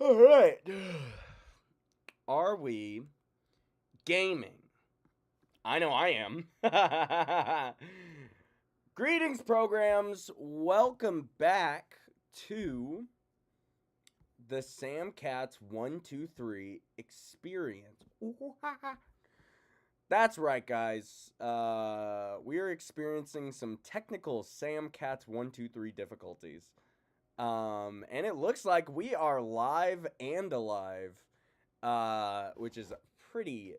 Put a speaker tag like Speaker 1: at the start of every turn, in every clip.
Speaker 1: All right. Are we gaming? I know I am. Greetings, programs. Welcome back to the Sam Cats 123 experience. That's right, guys. We are experiencing some technical Sam Cats 123 difficulties. And it looks like we are live and alive, which is pretty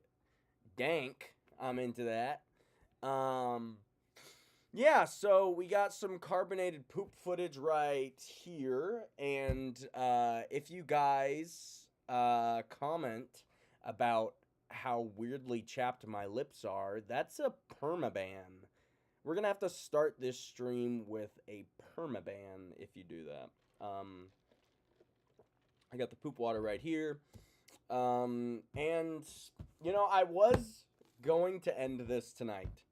Speaker 1: dank. I'm into that. Um, yeah, so we got some carbonated poop footage right here, and if you guys comment about how weirdly chapped my lips are, that's a permaban. We're gonna have to start this stream with a permaban if you do that. I got the poop water right here. And I was going to end this tonight.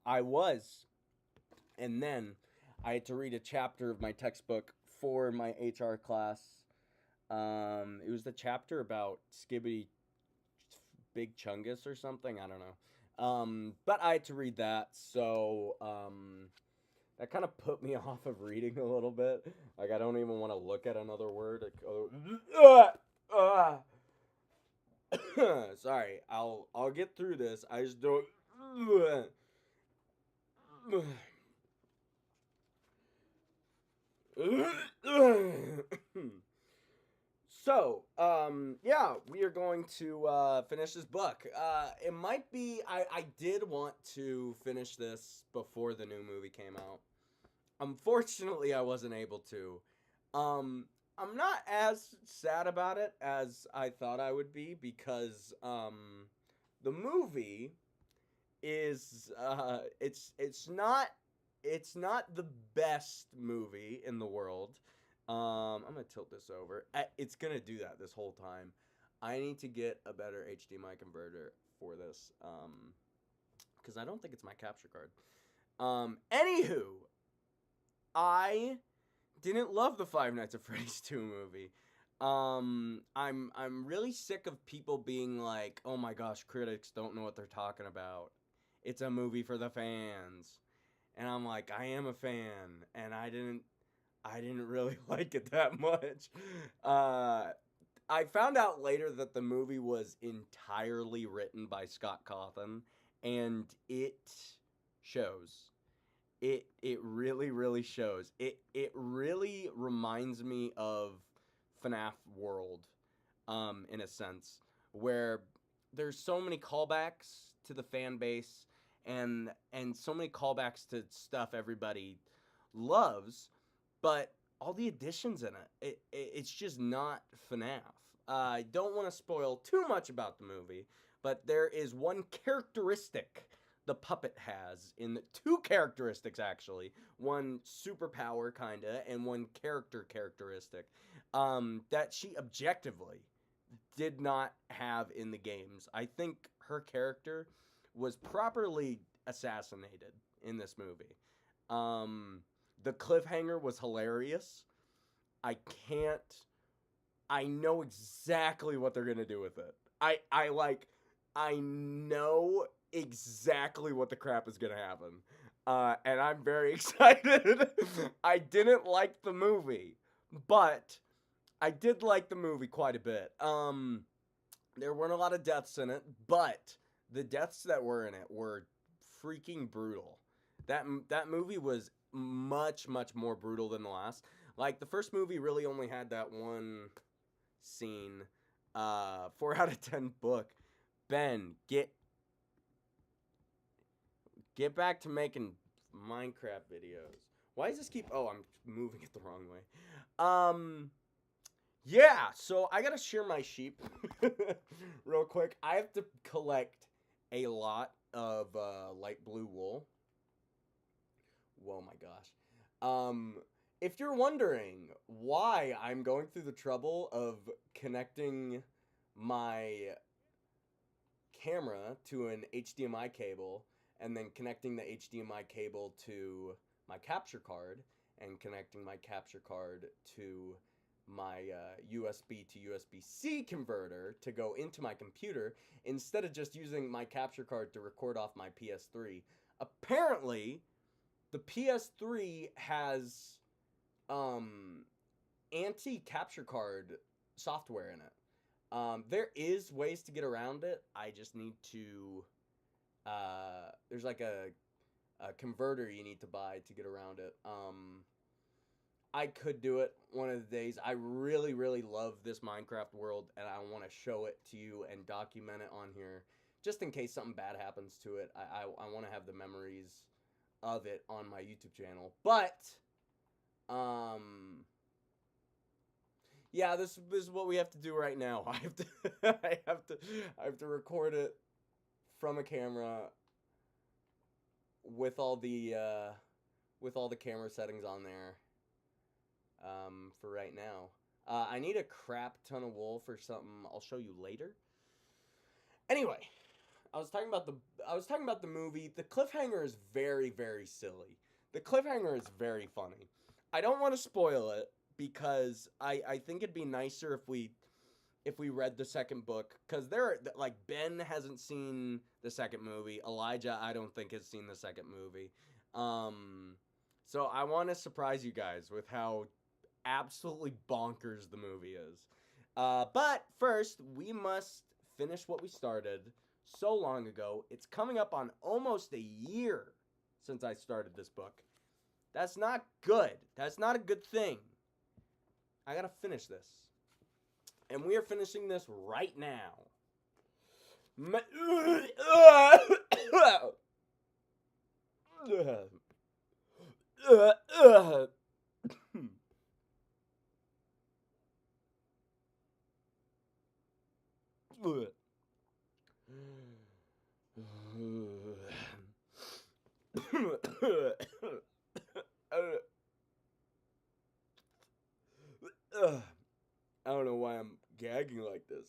Speaker 1: I was. And then I had to read a chapter of my textbook for my HR class. It was the chapter about Skibbity Big Chungus or something. I don't know. But I had to read that, so that kind of put me off of reading a little bit. Like, I don't even want to look at another word. Sorry, I'll get through this. I just don't. So, yeah, we are going to finish this book. It might be I did want to finish this before the new movie came out. Unfortunately, I wasn't able to. I'm not as sad about it as I thought I would be because the movie is it's not the best movie in the world. I'm gonna tilt this over. It's gonna do that this whole time. I need to get a better HDMI converter for this because I don't think it's my capture card. Anywho, I didn't love the Five Nights at Freddy's 2 movie. I'm really sick of people being like, "Oh my gosh, critics don't know what they're talking about. It's a movie for the fans." And I'm like, I am a fan, and I didn't really like it that much. I found out later that the movie was entirely written by Scott Cawthon, and it shows. It really, really shows. It really reminds me of Fnaf World, in a sense, where there's so many callbacks to the fan base and so many callbacks to stuff everybody loves, but all the additions in it's just not FNAF. I don't want to spoil too much about the movie, but there is one characteristic the puppet has in two characteristics actually, one superpower kinda and one characteristic that she objectively did not have in the games. I think her character was properly assassinated in this movie. The cliffhanger was hilarious. I can't. I know exactly what they're gonna do with it. I know exactly what the crap is gonna happen. And I'm very excited. I didn't like the movie, but I did like the movie quite a bit. There weren't a lot of deaths in it, but the deaths that were in it were freaking brutal. That movie was much more brutal than the last. Like, the first movie really only had that one scene. 4 out of 10 book. Ben, get back to making Minecraft videos. Why does this keep... Oh, I'm moving it the wrong way. Yeah, so I gotta shear my sheep real quick. I have to collect a lot of light blue wool. Whoa, my gosh. If you're wondering why I'm going through the trouble of connecting my camera to an HDMI cable and then connecting the HDMI cable to my capture card and connecting my capture card to my USB to USB-C converter to go into my computer instead of just using my capture card to record off my PS3. Apparently, the PS3 has anti-capture card software in it. There is ways to get around it. I just need to there's like a converter you need to buy to get around it. I could do it one of the days. I really, really love this Minecraft world, and I want to show it to you and document it on here, just in case something bad happens to it. I want to have the memories of it on my YouTube channel. But, yeah, this is what we have to do right now. I have to, I have to record it from a camera with all the camera settings on there. For right now. I need a crap ton of wool for something I'll show you later. Anyway, I was talking about the movie. The cliffhanger is very, very silly. The cliffhanger is very funny. I don't want to spoil it because I think it'd be nicer if we read the second book, because like Ben hasn't seen the second movie. Elijah, I don't think, has seen the second movie. So I want to surprise you guys with how absolutely bonkers the movie is. But first, we must finish what we started so long ago. It's coming up on almost a year since I started this book. That's not good. That's not a good thing. I gotta finish this. And we are finishing this right now. I don't know why I'm gagging like this.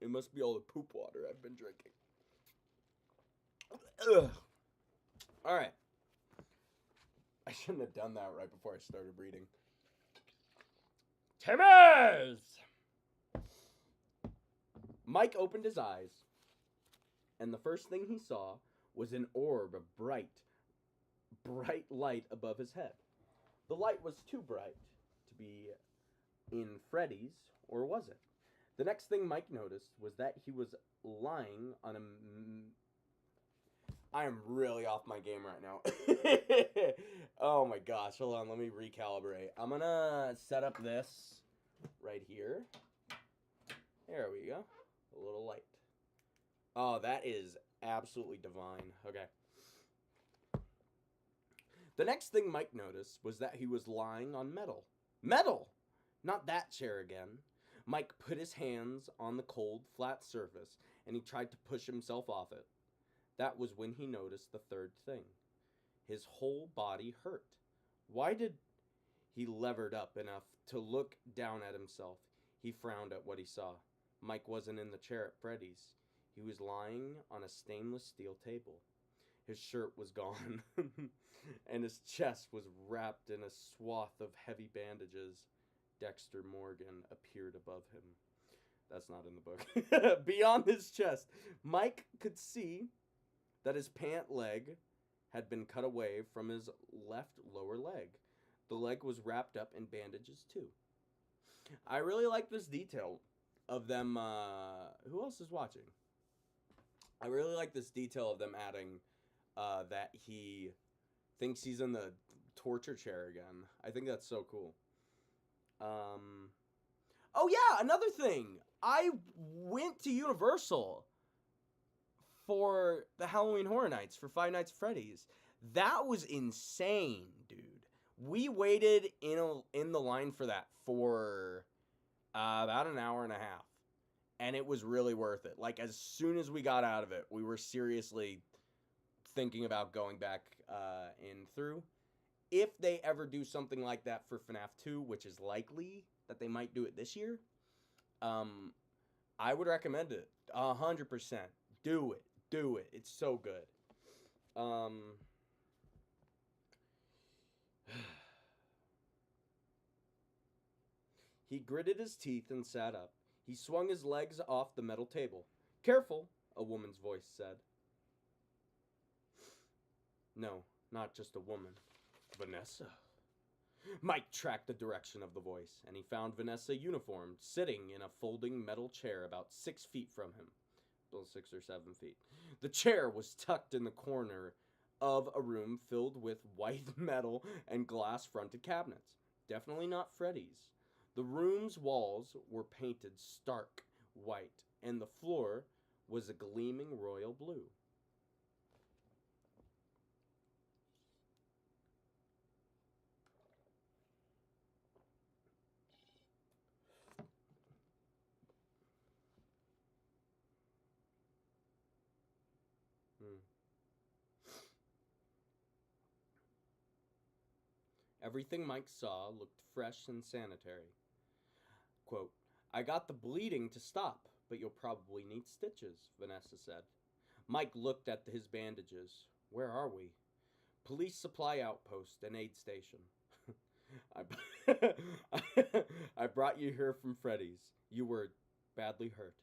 Speaker 1: It must be all the poop water I've been drinking. Alright. I shouldn't have done that right before I started reading. Timmers! Mike opened his eyes, and the first thing he saw was an orb of bright light above his head. The light was too bright to be in Freddy's, or was it? The next thing Mike noticed was that he was lying on a... I am really off my game right now. Oh my gosh, hold on, let me recalibrate. I'm gonna set up this right here. There we go. A little light. Oh, that is absolutely divine. Okay. The next thing Mike noticed was that he was lying on metal. Metal! Not that chair again. Mike put his hands on the cold, flat surface, and he tried to push himself off it. That was when he noticed the third thing. His whole body hurt. Why did he levered up enough to look down at himself? He frowned at what he saw. Mike wasn't in the chair at Freddy's. He was lying on a stainless steel table. His shirt was gone, and his chest was wrapped in a swath of heavy bandages. Dexter Morgan appeared above him. That's not in the book. Beyond his chest, Mike could see that his pant leg had been cut away from his left lower leg. The leg was wrapped up in bandages too. I really like this detail of them. Who else is watching? I really like this detail of them adding that he thinks he's in the torture chair again. I think that's so cool. Oh yeah, another thing. I went to Universal for the Halloween Horror Nights for Five Nights at Freddy's. That was insane, dude. We waited in the line for that for about an hour and a half. And it was really worth it. Like, as soon as we got out of it, we were seriously thinking about going back in through. If they ever do something like that for FNAF 2, which is likely that they might do it this year, I would recommend it. 100%. Do it. Do it. It's so good. He gritted his teeth and sat up. He swung his legs off the metal table. "Careful," a woman's voice said. No, not just a woman. Vanessa. Mike tracked the direction of the voice, and he found Vanessa uniformed, sitting in a folding metal chair about 6 feet from him. Well, 6 or 7 feet. The chair was tucked in the corner of a room filled with white metal and glass-fronted cabinets. Definitely not Freddy's. The room's walls were painted stark white, and the floor was a gleaming royal blue. Everything Mike saw looked fresh and sanitary. Quote, "I got the bleeding to stop, but you'll probably need stitches," Vanessa said. Mike looked at his bandages. "Where are we?" "Police supply outpost and aid station." I, I brought you here from Freddy's. You were badly hurt.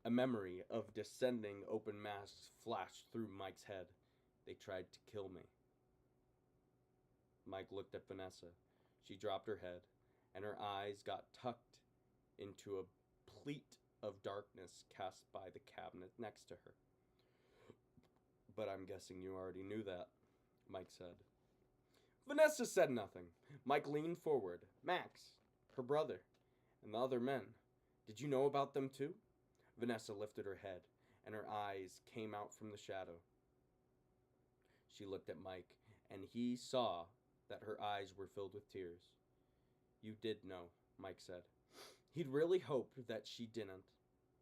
Speaker 1: A memory of descending open masks flashed through Mike's head. They tried to kill me. Mike looked at Vanessa. She dropped her head, and her eyes got tucked into a pleat of darkness cast by the cabinet next to her. "But I'm guessing you already knew that," Mike said. Vanessa said nothing. Mike leaned forward. "Max, her brother, and the other men. Did you know about them too?" Vanessa lifted her head, and her eyes came out from the shadow. She looked at Mike, and he saw that her eyes were filled with tears. "You did know," Mike said. He'd really hoped that she didn't.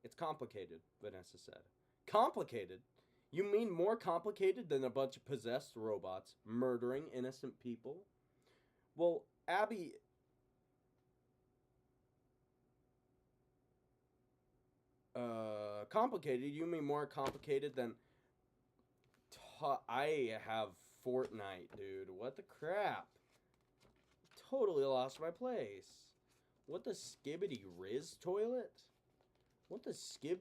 Speaker 1: "It's complicated," Vanessa said. "Complicated? You mean more complicated than a bunch of possessed robots murdering innocent people?" "Well, Abby..." Complicated? You mean more complicated than... I have Fortnite, dude. What the crap? Totally lost my place. What the skibbity Riz toilet? What the skib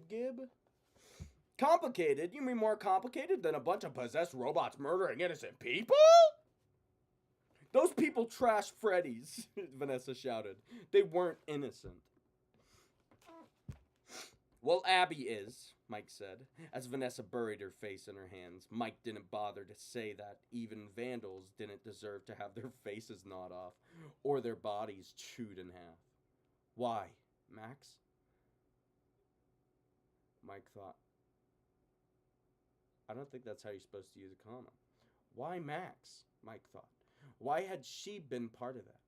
Speaker 1: gib? Complicated? You mean more complicated than a bunch of possessed robots murdering innocent people? "Those people trashed Freddy's," Vanessa shouted. "They weren't innocent." "Well, Abby is," Mike said, as Vanessa buried her face in her hands. Mike didn't bother to say that even vandals didn't deserve to have their faces gnawed off, or their bodies chewed in half. "Why, Max?" Mike thought. I don't think that's how you're supposed to use a comma. "Why Max?" Mike thought. Why had she been part of that?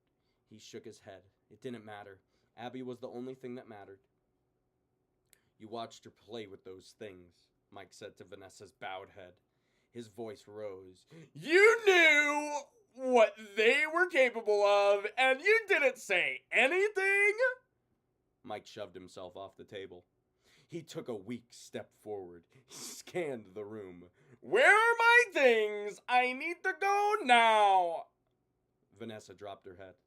Speaker 1: He shook his head. It didn't matter. Abby was the only thing that mattered. "You watched her play with those things," Mike said to Vanessa's bowed head. His voice rose. "You knew what they were capable of, and you didn't say anything?" Mike shoved himself off the table. He took a weak step forward. He scanned the room. "Where are my things? I need to go now." Vanessa dropped her head.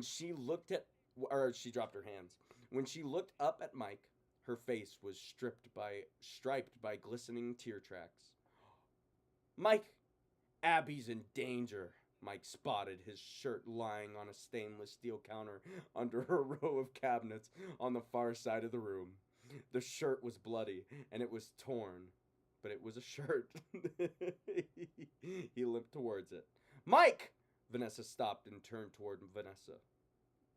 Speaker 1: She dropped her hands. When she looked up at Mike, her face was striped by glistening tear tracks. "Mike, Abby's in danger." Mike spotted his shirt lying on a stainless steel counter under a row of cabinets on the far side of the room. The shirt was bloody, and it was torn, but it was a shirt. He limped towards it. "Mike!" Vanessa stopped and turned toward Vanessa.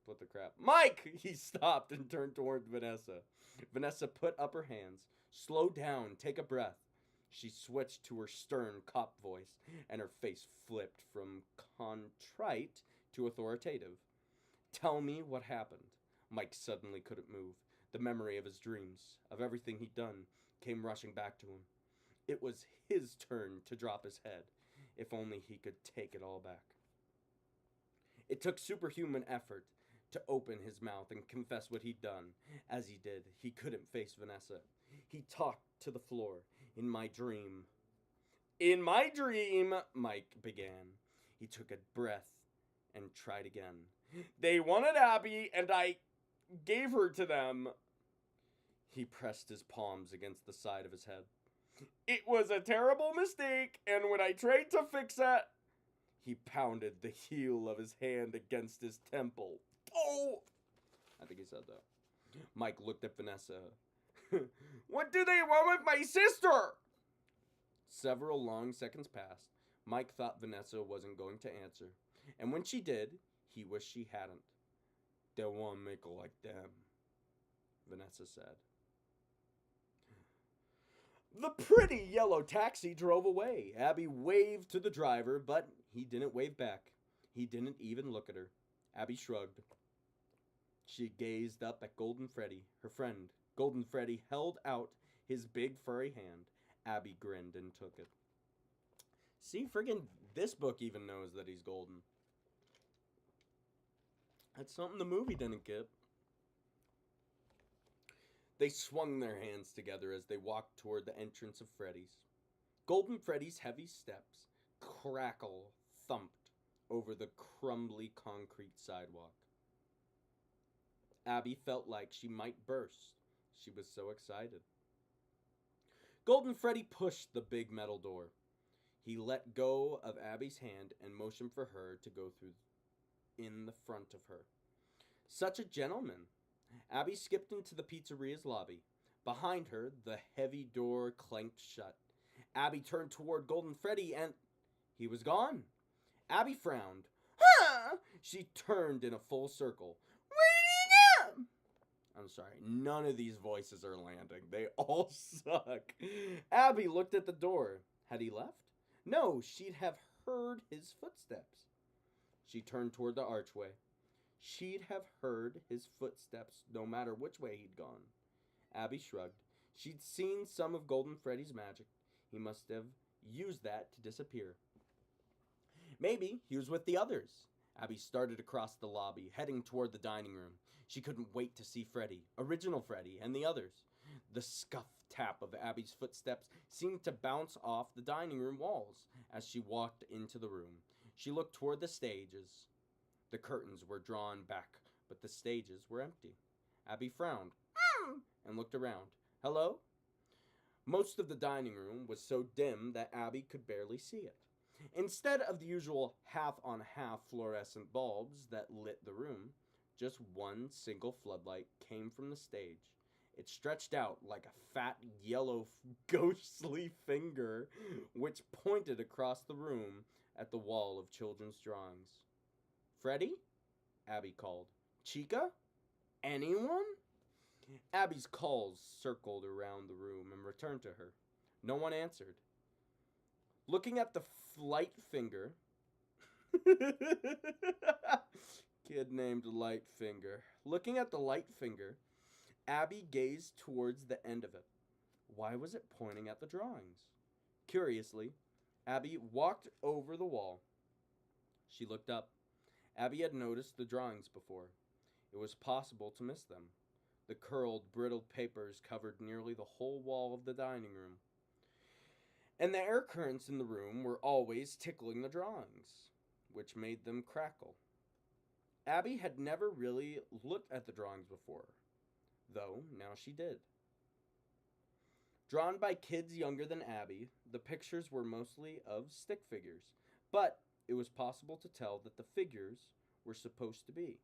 Speaker 1: What the crap? "Mike!" He stopped and turned toward Vanessa. Vanessa put up her hands. "Slow down, take a breath." She switched to her stern cop voice, and her face flipped from contrite to authoritative. "Tell me what happened." Mike suddenly couldn't move. The memory of his dreams, of everything he'd done, came rushing back to him. It was his turn to drop his head. If only he could take it all back. It took superhuman effort to open his mouth and confess what he'd done. As he did, he couldn't face Vanessa. He talked to the floor. "In my dream..." "In my dream..." Mike began. He took a breath and tried again. They wanted Abby, and I gave her to them. He pressed his palms against the side of his head. It was a terrible mistake, and when I tried to fix it, he pounded the heel of his hand against his temple. Oh! I think he said that. Mike looked at Vanessa. What do they want with my sister? Several long seconds passed. Mike thought Vanessa wasn't going to answer. And when she did, he wished she hadn't. They won't make her like them, Vanessa said. The pretty yellow taxi drove away. Abby waved to the driver, but he didn't wave back. He didn't even look at her. Abby shrugged. She gazed up at Golden Freddy, her friend. Golden Freddy held out his big furry hand. Abby grinned and took it. See, friggin' this book even knows that he's golden. That's something the movie didn't get. They swung their hands together as they walked toward the entrance of Freddy's. Golden Freddy's heavy steps crackle thumped over the crumbly concrete sidewalk. Abby felt like she might burst. She was so excited. Golden Freddy pushed the big metal door. He let go of Abby's hand and motioned for her to go through in the front of her. Such a gentleman. Abby skipped into the pizzeria's lobby. Behind her, the heavy door clanked shut. Abby turned toward Golden Freddy and he was gone. Abby frowned. Huh! She turned in a full circle. Where did he go? I'm sorry, none of these voices are landing. They all suck. Abby looked at the door. Had he left? No, she'd have heard his footsteps. She turned toward the archway. She'd have heard his footsteps no matter which way he'd gone. Abby shrugged. She'd seen some of Golden Freddy's magic. He must have used that to disappear. Maybe he was with the others. Abby started across the lobby, heading toward the dining room. She couldn't wait to see Freddy, original Freddy, and the others. The scuff tap of Abby's footsteps seemed to bounce off the dining room walls as she walked into the room. She looked toward the stages. The curtains were drawn back, but the stages were empty. Abby frowned and looked around. Hello? Most of the dining room was so dim that Abby could barely see it. Instead of the usual half-on-half fluorescent bulbs that lit the room, just one single floodlight came from the stage. It stretched out like a fat, yellow, ghostly finger, which pointed across the room at the wall of children's drawings. Freddy? Abby called. Chica? Anyone? Abby's calls circled around the room and returned to her. No one answered. Looking at the light finger... Kid named Light Finger. Looking at the light finger, Abby gazed towards the end of it. Why was it pointing at the drawings? Curiously, Abby walked over the wall. She looked up. Abby had noticed the drawings before. It was possible to miss them. The curled, brittle papers covered nearly the whole wall of the dining room. And the air currents in the room were always tickling the drawings, which made them crackle. Abby had never really looked at the drawings before, though now she did. Drawn by kids younger than Abby, the pictures were mostly of stick figures, but it was possible to tell that the figures were supposed to be.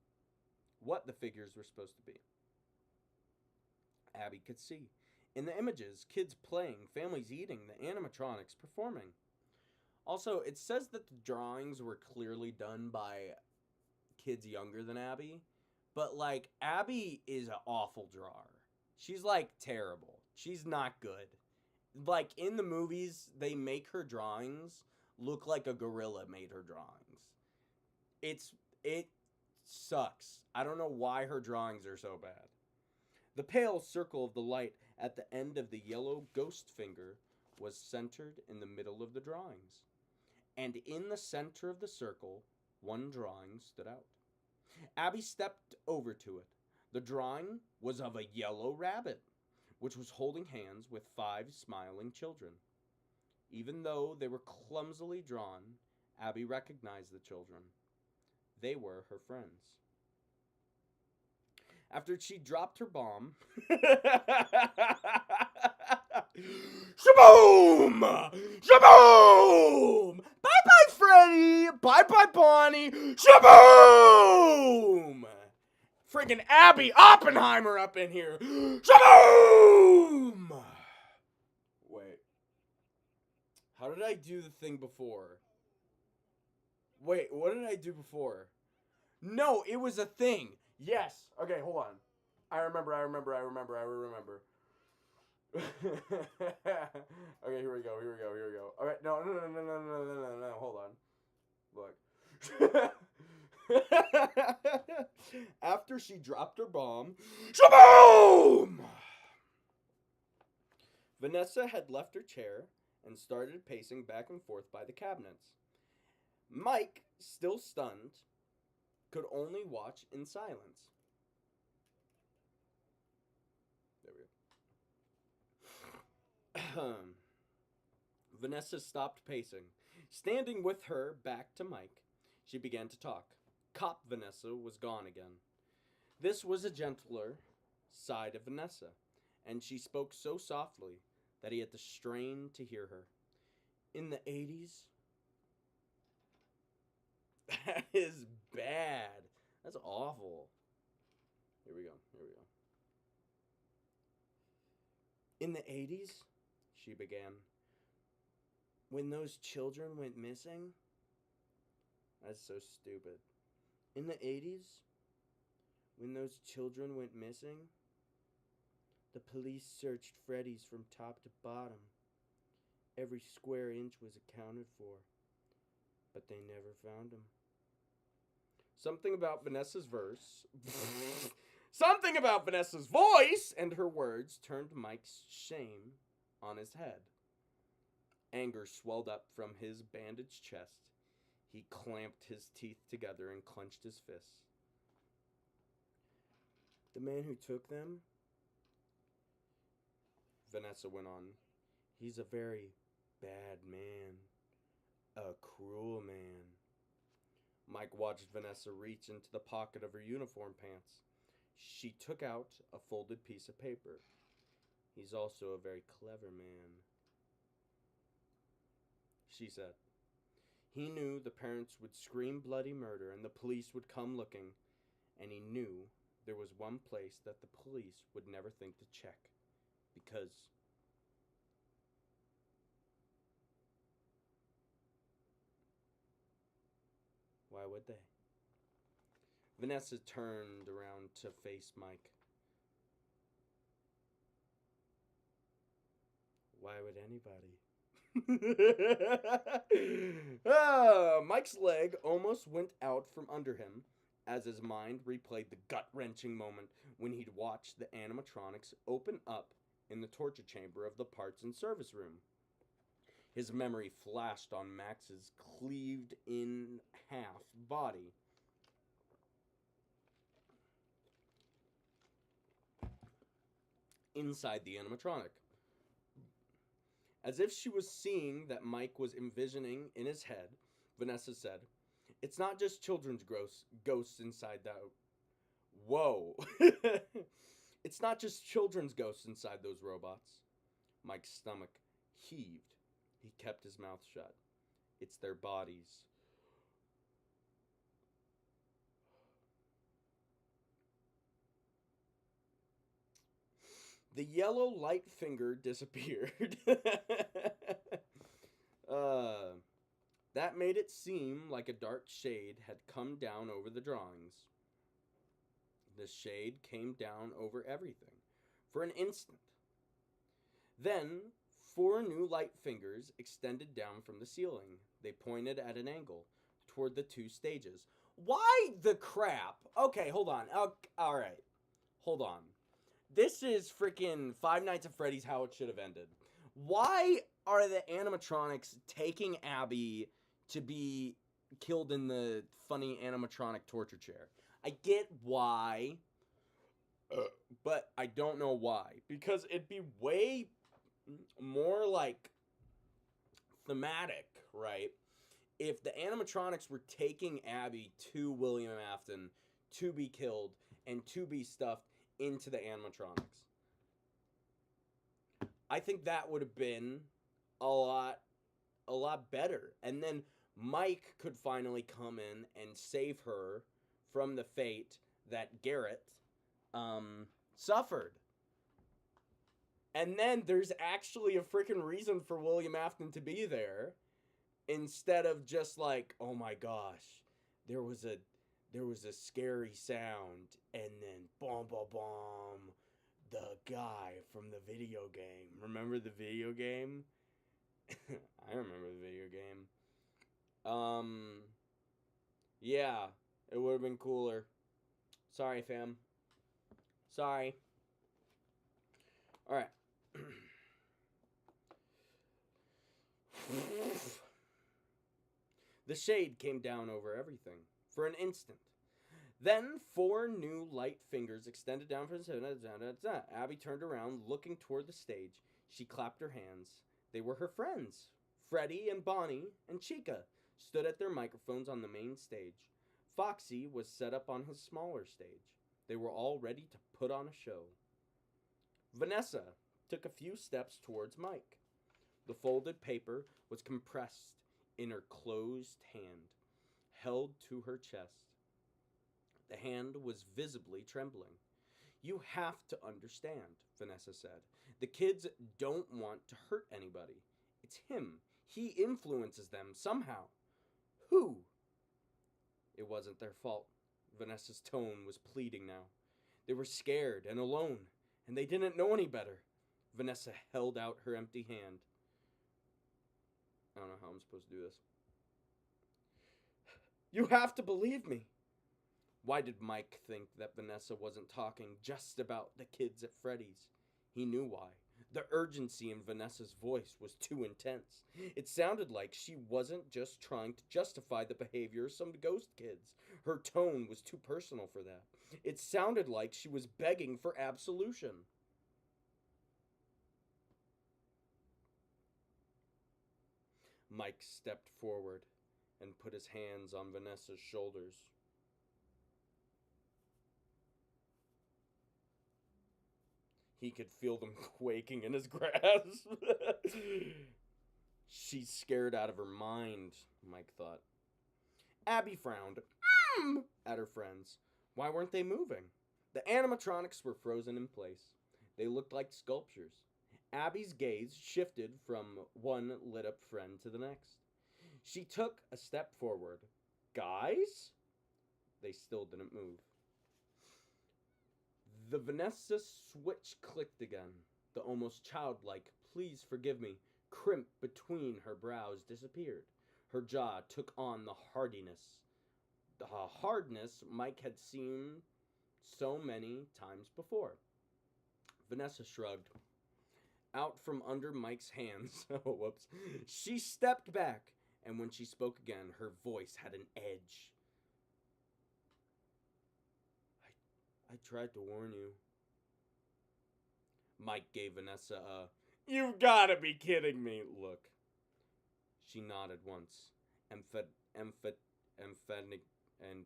Speaker 1: What the figures were supposed to be. Abby could see. In the images, kids playing, families eating, the animatronics performing. Also, it says that the drawings were clearly done by kids younger than Abby, but like Abby is an awful drawer. She's like terrible. She's not good. Like in the movies, they make her drawings look like a gorilla made her drawings. It sucks. I don't know why her drawings are so bad. The pale circle of the light at the end of the yellow ghost finger was centered in the middle of the drawings. And in the center of the circle, one drawing stood out. Abby stepped over to it. The drawing was of a yellow rabbit, which was holding hands with 5 smiling children. Even though they were clumsily drawn, Abby recognized the children. they were her friends. After she dropped her bomb, shaboom! Shaboom! Bye bye, Freddy! Bye bye, Bonnie! Shaboom! Freaking Abby Oppenheimer up in here! Shaboom! Wait. How did I do the thing before? Wait, what did I do before? No, it was a thing. Yes. Okay, hold on. I remember. Okay, here we go. All right, no. Hold on. Look. After she dropped her bomb, shaboom! Vanessa had left her chair and started pacing back and forth by the cabinets. Mike, still stunned, could only watch in silence. There we go. Vanessa stopped pacing. Standing with her back to Mike, she began to talk. Cop Vanessa was gone again. This was a gentler side of Vanessa, and she spoke so softly that he had to strain to hear her. In the 80s? That is bad. That's awful. Here we go. In the 80s, she began, when those children went missing? That's so stupid. In the 80s, when those children went missing, the police searched Freddy's from top to bottom. Every square inch was accounted for, but they never found him. Something about Vanessa's voice and her words turned Mike's shame on his head. Anger swelled up from his bandaged chest. He clamped his teeth together and clenched his fists. The man who took them, Vanessa went on, he's a very bad man. A cruel man. Mike watched Vanessa reach into the pocket of her uniform pants. She took out a folded piece of paper. He's also a very clever man, she said. He knew the parents would scream bloody murder and the police would come looking, and he knew there was one place that the police would never think to check, because why would they? Vanessa turned around to face Mike. Why would anybody? Mike's leg almost went out from under him as his mind replayed the gut-wrenching moment when he'd watched the animatronics open up in the torture chamber of the parts and service room. His memory flashed on Max's cleaved-in-half body. Inside the animatronic. As if she was seeing that Mike was envisioning in his head, Vanessa said, "It's not just children's ghosts inside that." Whoa. It's not just children's ghosts inside those robots. Mike's stomach heaved. He kept his mouth shut. It's their bodies. The yellow light finger disappeared. That made it seem like a dark shade had come down over the drawings. The shade came down over everything for an instant. Then, 4 new light fingers extended down from the ceiling. They pointed at an angle toward the 2 stages. Why the crap? Okay, hold on. Alright. Hold on. This is freaking Five Nights at Freddy's how it should have ended. Why are the animatronics taking Abby to be killed in the funny animatronic torture chair? I get why, but I don't know why. Because it'd be way more like thematic, right? if the animatronics were taking Abby to William Afton to be killed and to be stuffed into the animatronics, I think that would have been a lot better. And then Mike could finally come in and save her from the fate that Garrett suffered. And then there's actually a freaking reason for William Afton to be there, instead of just like, oh my gosh, there was a scary sound, and then boom, boom, boom, the guy from the video game. Remember the video game? I remember the video game. Yeah, it would have been cooler. Sorry, fam. Sorry. All right. The shade came down over everything for an instant. Then 4 new light fingers extended down from the Abby turned around, looking toward the stage. She clapped her hands. They were her friends. Freddie and Bonnie and Chica stood at their microphones on the main stage. Foxy was set up on his smaller stage. They were all ready to put on a show. Vanessa took a few steps towards Mike. The folded paper was compressed in her closed hand, held to her chest. The hand was visibly trembling. You have to understand, Vanessa said. The kids don't want to hurt anybody. It's him. He influences them somehow. Who? It wasn't their fault. Vanessa's tone was pleading now. They were scared and alone, and they didn't know any better. Vanessa held out her empty hand. I don't know how I'm supposed to do this. You have to believe me. Why did Mike think that Vanessa wasn't talking just about the kids at Freddy's? He knew why. The urgency in Vanessa's voice was too intense. It sounded like she wasn't just trying to justify the behavior of some ghost kids. Her tone was too personal for that. It sounded like she was begging for absolution. Mike stepped forward and put his hands on Vanessa's shoulders. He could feel them quaking in his grasp. She's scared out of her mind, Mike thought. Abby frowned at her friends. Why weren't they moving? The animatronics were frozen in place. They looked like sculptures. Abby's gaze shifted from one lit-up friend to the next. She took a step forward. Guys? They still didn't move. The Vanessa switch clicked again. The almost childlike, please forgive me, crimp between her brows disappeared. Her jaw took on the hardness Mike had seen so many times before. Vanessa shrugged. Out from under Mike's hands, she stepped back, and when she spoke again, her voice had an edge. I tried to warn you. Mike gave Vanessa a, "You've gotta be kidding me" look. She nodded once. Emphatic, and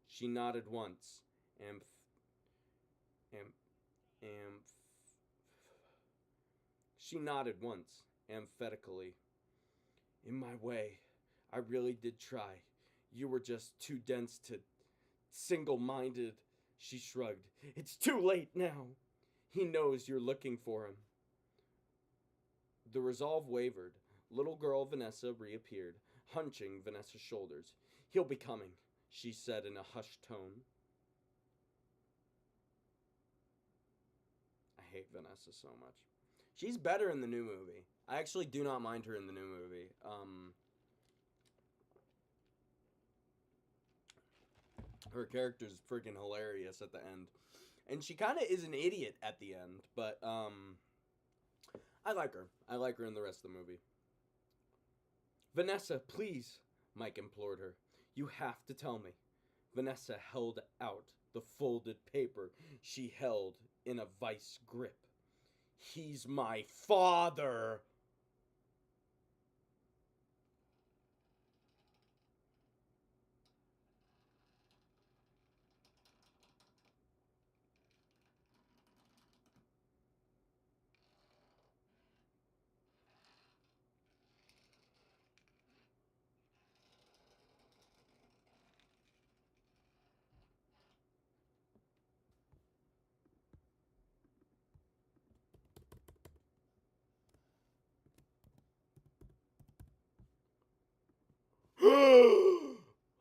Speaker 1: she nodded once. She nodded once, emphatically. In my way, I really did try. You were just too dense to single-minded. She shrugged. It's too late now. He knows you're looking for him. The resolve wavered. Little girl Vanessa reappeared, hunching Vanessa's shoulders. He'll be coming, she said in a hushed tone. I hate Vanessa so much. She's better in the new movie. I actually do not mind her in the new movie. Her character's freaking hilarious at the end. And she kind of is an idiot at the end, but I like her. I like her in the rest of the movie. Vanessa, please, Mike implored her. You have to tell me. Vanessa held out the folded paper she held in a vice grip. He's my father.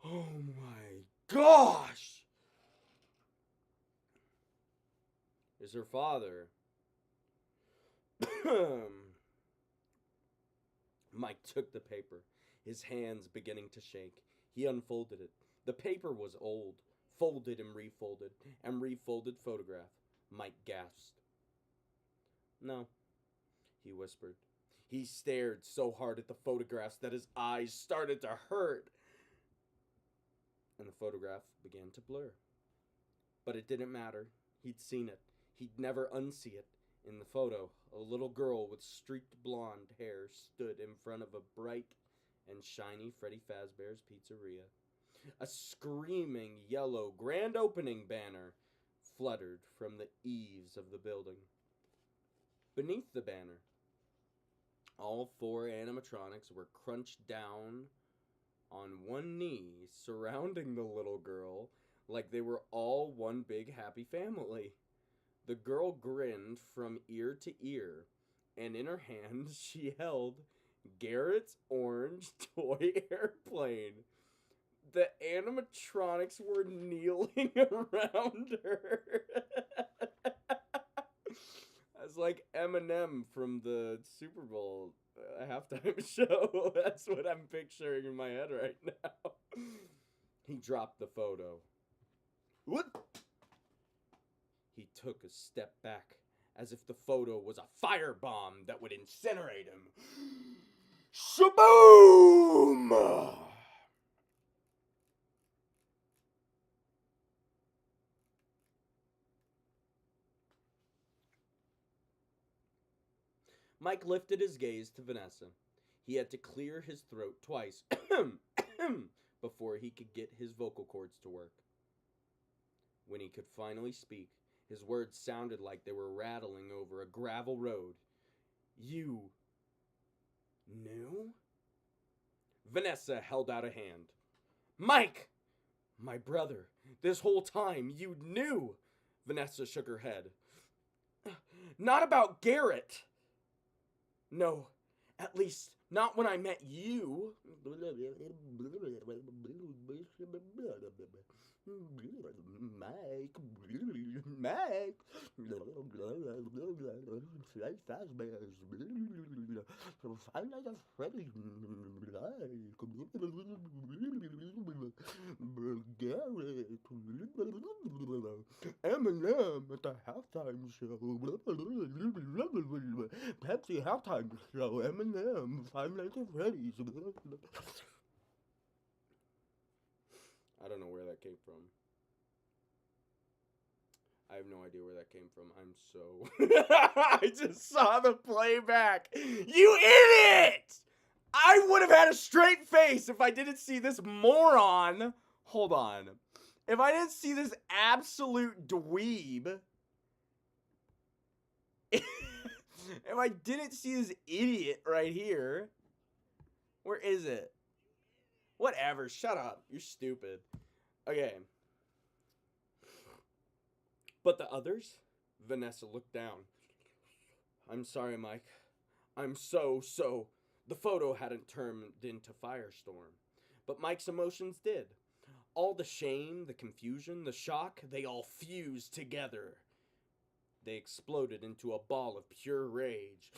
Speaker 1: Oh my gosh! Is her father. Mike took the paper, his hands beginning to shake. He unfolded it. The paper was old, folded and refolded photograph. Mike gasped. No, he whispered. He stared so hard at the photographs that his eyes started to hurt. And the photograph began to blur. But it didn't matter. He'd seen it. He'd never unsee it. In the photo, a little girl with streaked blonde hair stood in front of a bright and shiny Freddy Fazbear's Pizzeria. A screaming yellow grand opening banner fluttered from the eaves of the building. Beneath the banner, all 4 animatronics were crunched down on one knee, surrounding the little girl like they were all one big happy family. The girl grinned from ear to ear, and in her hand she held Garrett's orange toy airplane. The animatronics were kneeling around her. That's like Eminem from the Super Bowl halftime show. That's what I'm picturing in my head right now. He dropped the photo. What? He took a step back, as if the photo was a firebomb that would incinerate him. Shaboom! Mike lifted his gaze to Vanessa. He had to clear his throat twice before he could get his vocal cords to work. When he could finally speak, his words sounded like they were rattling over a gravel road. You knew? Vanessa held out a hand. Mike! My brother, this whole time you knew! Vanessa shook her head. Not about Garrett! No, at least not when I met you. Mike. Eminem at the halftime show. Pepsi halftime show. Eminem. Five Nights at Freddy's. I don't know where that came from. I have no idea where that came from. I'm so... I just saw the playback. You idiot! I would have had a straight face if I didn't see this moron. Hold on. If I didn't see this absolute dweeb. If I didn't see this idiot right here. Where is it? Whatever. Shut up. You're stupid. Okay. But the others? Vanessa looked down. I'm sorry, Mike. I'm so... The photo hadn't turned into Firestorm. But Mike's emotions did. All the shame, the confusion, the shock, they all fused together. They exploded into a ball of pure rage.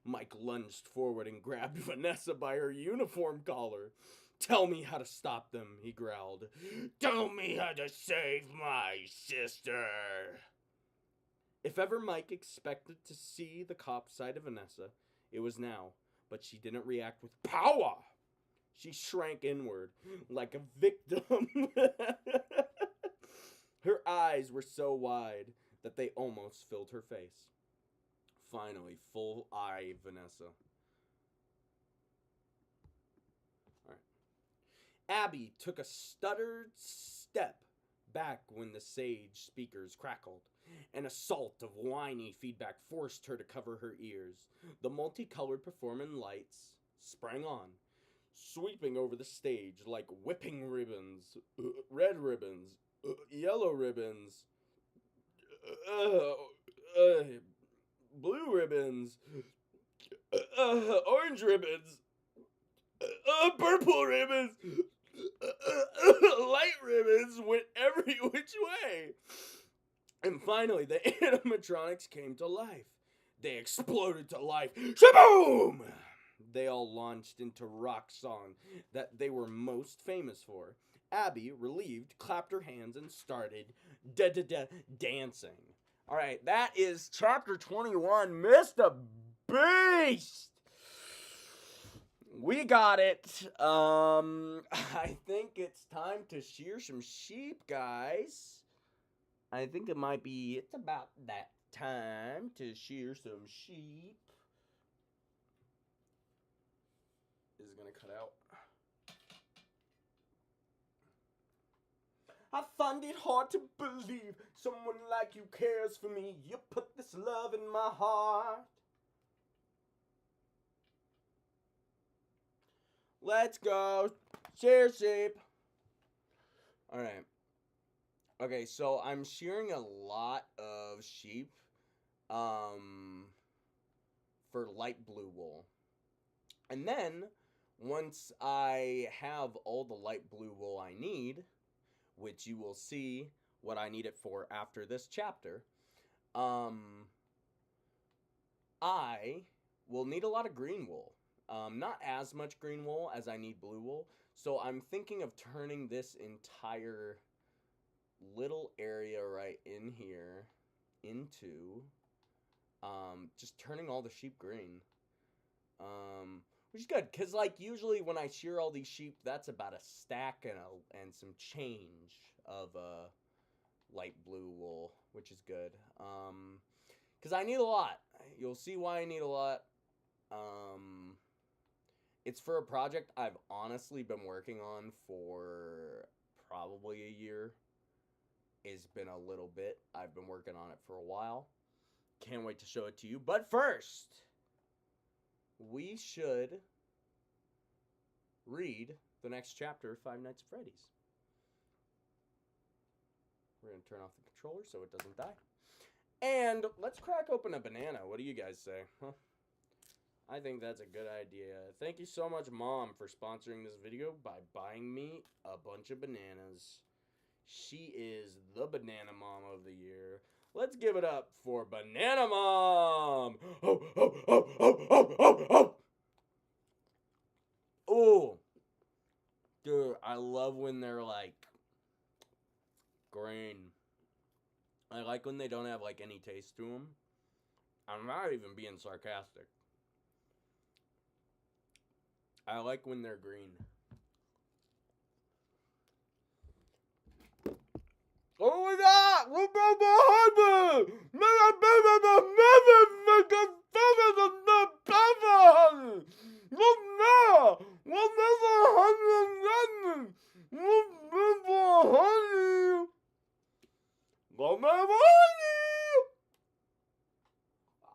Speaker 1: Mike lunged forward and grabbed Vanessa by her uniform collar. Tell me how to stop them, he growled. Tell me how to save my sister. If ever Mike expected to see the cop side of Vanessa, it was now, but she didn't react with power. She shrank inward, like a victim. Her eyes were so wide, that they almost filled her face. Finally, full eye Vanessa. All right. Abby took a stuttered step back when the sage speakers crackled. An assault of whiny feedback forced her to cover her ears. The multicolored performance lights sprang on, sweeping over the stage like whipping ribbons, red ribbons, yellow ribbons, blue ribbons, orange ribbons, purple ribbons, light ribbons went every which way. And finally, the animatronics came to life. They exploded to life. Shaboom! They all launched into rock song that they were most famous for. Abby, relieved, clapped her hands and started dancing. All right, that is chapter 21, Mr. Beast. We got it. I think it's time to shear some sheep, guys. I think it's about that time to shear some sheep. This is gonna cut out. I find it hard to believe someone like you cares for me. You put this love in my heart. Let's go. Shear sheep. Alright. Okay, so I'm shearing a lot of sheep for light blue wool. And then, once I have all the light blue wool I need, which you will see what I need it for after this chapter, I will need a lot of green wool. Not as much green wool as I need blue wool. So I'm thinking of turning this entire little area right in here into just turning all the sheep green, which is good because like usually when I shear all these sheep, that's about a stack and some change of light blue wool, which is good because I need a lot. You'll see why I need a lot. It's for a project I've honestly been working on for probably a year. It's been a little bit. I've been working on it for a while. Can't wait to show it to you. But first, we should read the next chapter of Five Nights at Freddy's. We're going to turn off the controller so it doesn't die. And let's crack open a banana. What do you guys say? Huh? I think that's a good idea. Thank you so much, Mom, for sponsoring this video by buying me a bunch of bananas. She is the banana mom of the year. Let's give it up for Banana Mom! Oh, oh, oh, oh, oh, oh, oh! Oh! Dude, I love when they're, like, green. I like when they don't have, like, any taste to them. I'm not even being sarcastic. I like when they're green. Oh my God! Look out behind me!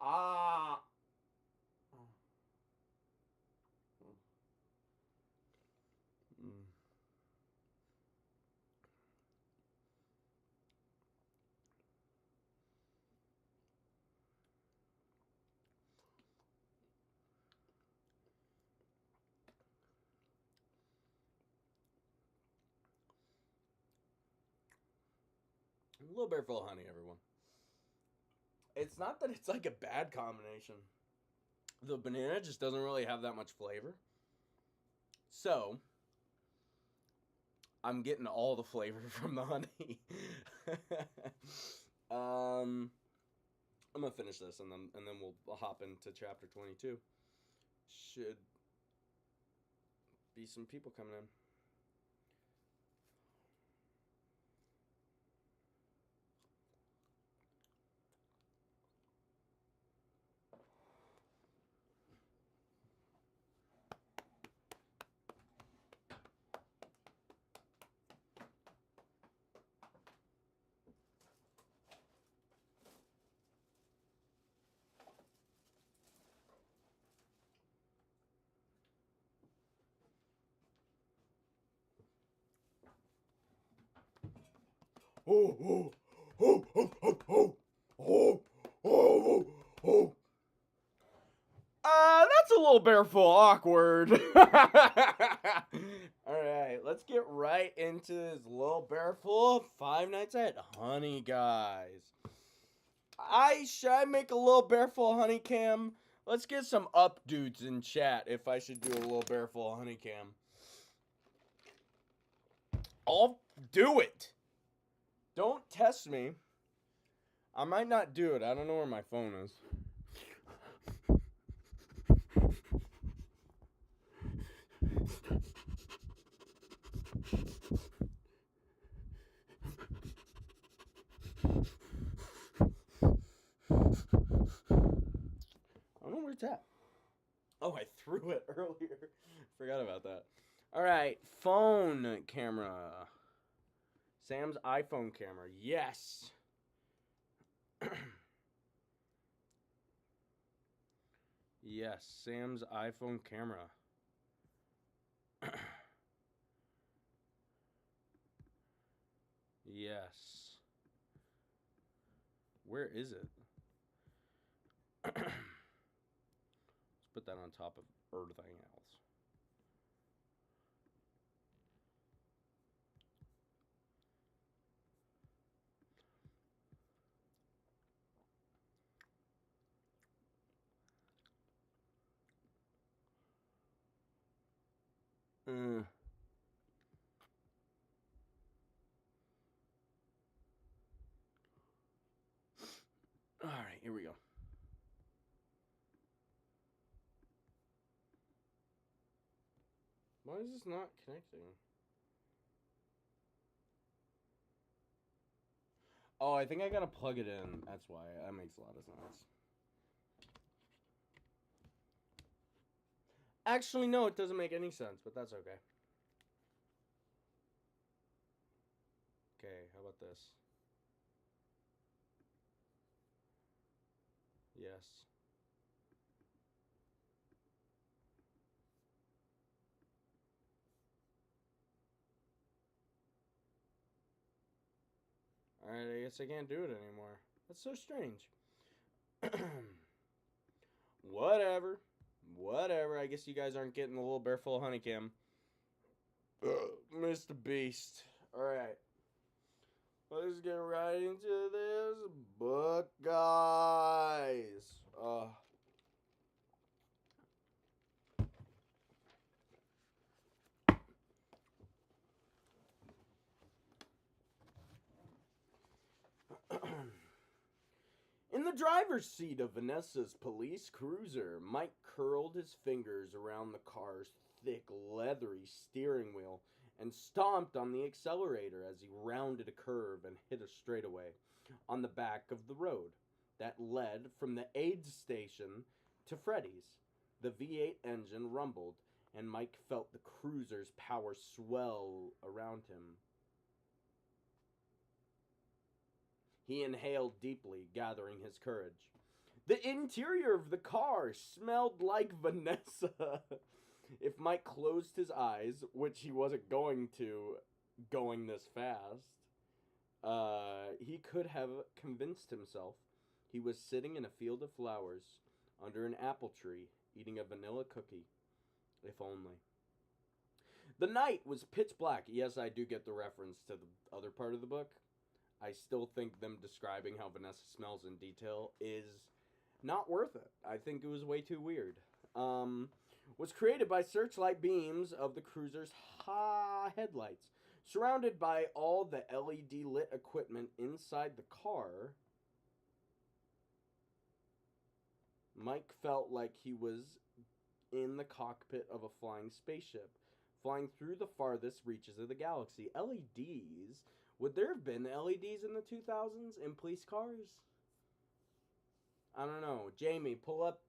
Speaker 1: Ah. A little bit full of honey, everyone. It's not that it's like a bad combination. The banana just doesn't really have that much flavor. So, I'm getting all the flavor from the honey. I'm gonna finish this and then we'll hop into chapter 22. Should be some people coming in. oh, oh, oh, oh, oh, oh, oh, oh. That's a little bareful awkward. Alright, let's get right into this little bareful Five Nights at Honey, guys. Should I make a little bareful honey cam? Let's get some up dudes in chat if I should do a little bareful honey cam. I'll do it. Don't test me. I might not do it. I don't know where my phone is. I don't know where it's at. Oh, I threw it earlier. Forgot about that. Alright, phone camera. Sam's iPhone camera. Yes. Yes, Sam's iPhone camera. Yes. Where is it? Let's put that on top of everything else. Alright, here we go. Why is this not connecting? Oh, I think I gotta plug it in. That's why. That makes a lot of sense. Actually, no, it doesn't make any sense, but that's okay. Okay, how about this? Yes. Alright, I guess I can't do it anymore. That's so strange. Whatever. Whatever. I guess you guys aren't getting the little bareful of honeycomb. Mr. Beast. Alright. Let's get right into this book, guys. In the driver's seat of Vanessa's police cruiser, Mike curled his fingers around the car's thick, leathery steering wheel and stomped on the accelerator as he rounded a curve and hit a straightaway on the back of the road that led from the aid station to Freddy's. The V8 engine rumbled, and Mike felt the cruiser's power swell around him. He inhaled deeply, gathering his courage. The interior of the car smelled like Vanessa. If Mike closed his eyes, which he wasn't going to, going this fast, he could have convinced himself he was sitting in a field of flowers under an apple tree, eating a vanilla cookie. If only. The night was pitch black. Yes, I do get the reference to the other part of the book. I still think them describing how Vanessa smells in detail is not worth it. I think it was way too weird. Was created by searchlight beams of the cruiser's headlights. Surrounded by all the LED lit equipment inside the car, Mike felt like he was in the cockpit of a flying spaceship, flying through the farthest reaches of the galaxy. LEDs? Would there have been LEDs in the 2000s in police cars? I don't know. Jamie, pull up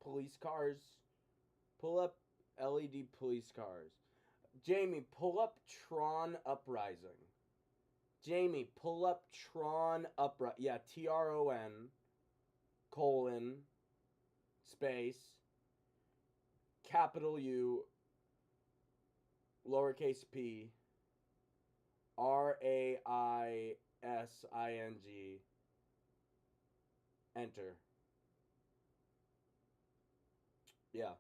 Speaker 1: police cars. Pull up LED police cars. Jamie, pull up Tron Uprising. Jamie, pull up Tron Uprising. Yeah, TRON, colon, space, capital U, lowercase p, RAISING. Enter. Yeah.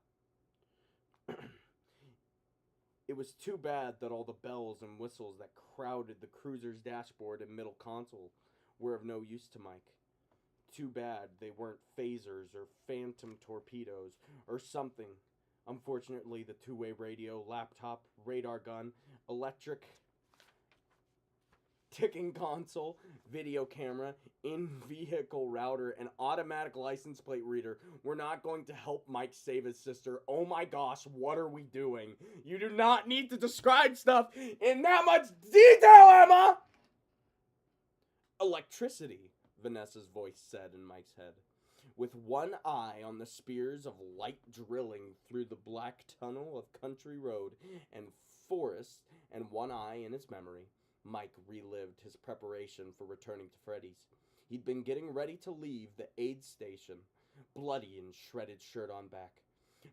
Speaker 1: It was too bad that all the bells and whistles that crowded the cruiser's dashboard and middle console were of no use to Mike. Too bad they weren't phasers or phantom torpedoes or something. Unfortunately, the two-way radio, laptop, radar gun, electric ticking console, video camera, in-vehicle router, and automatic license plate reader were not going to help Mike save his sister. Oh my gosh, what are we doing? You do not need to describe stuff in that much detail, Emma! Electricity, Vanessa's voice said in Mike's head. With one eye on the spears of light drilling through the black tunnel of country road and forest, and one eye in his memory, Mike relived his preparation for returning to Freddy's. He'd been getting ready to leave the aid station, bloody and shredded shirt on back.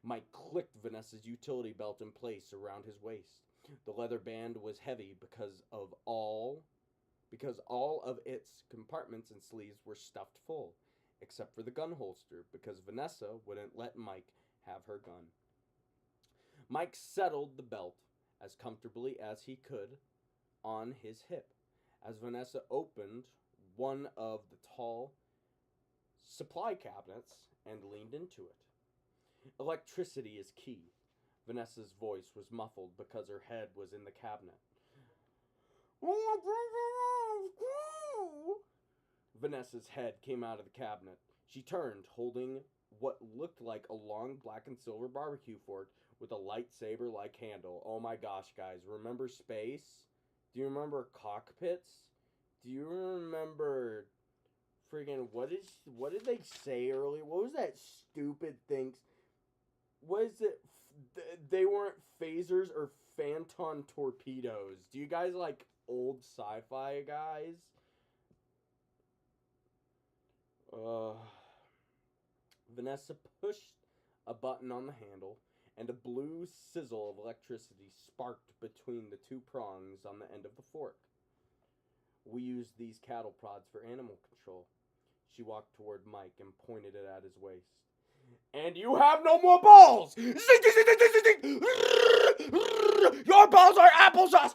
Speaker 1: Mike clicked Vanessa's utility belt in place around his waist. The leather band was heavy because all of its compartments and sleeves were stuffed full, except for the gun holster, because Vanessa wouldn't let Mike have her gun. Mike settled the belt as comfortably as he could on his hip as Vanessa opened one of the tall supply cabinets and leaned into it. Electricity is key. Vanessa's voice was muffled because her head was in the cabinet. Vanessa's head came out of the cabinet. She turned, holding what looked like a long black and silver barbecue fork with a lightsaber-like handle. Oh my gosh, guys. Remember space? Do you remember cockpits? Do you remember friggin' what did they say earlier? What was that stupid thing? What is it? They weren't phasers or phantom torpedoes. Do you guys like old sci-fi, guys? Vanessa pushed a button on the handle, and a blue sizzle of electricity sparked between the two prongs on the end of the fork. We use these cattle prods for animal control. She walked toward Mike and pointed it at his waist. And you have no more balls! Your balls are applesauce!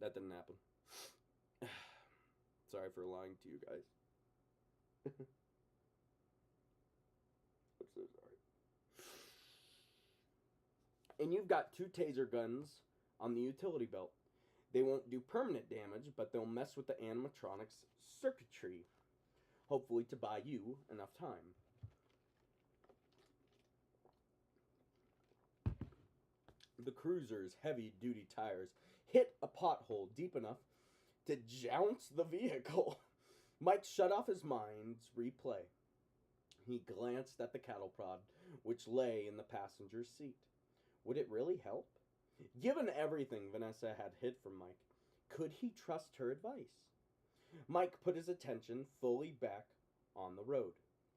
Speaker 1: That didn't happen. Sorry for lying to you guys. I'm so sorry. And you've got two taser guns on the utility belt. They won't do permanent damage, but they'll mess with the animatronics circuitry. Hopefully to buy you enough time. The cruiser's heavy-duty tires hit a pothole deep enough to jounce the vehicle. Mike shut off his mind's replay. He glanced at the cattle prod, which lay in the passenger's seat. Would it really help? Given everything Vanessa had hid from Mike, could he trust her advice? Mike put his attention fully back on the road,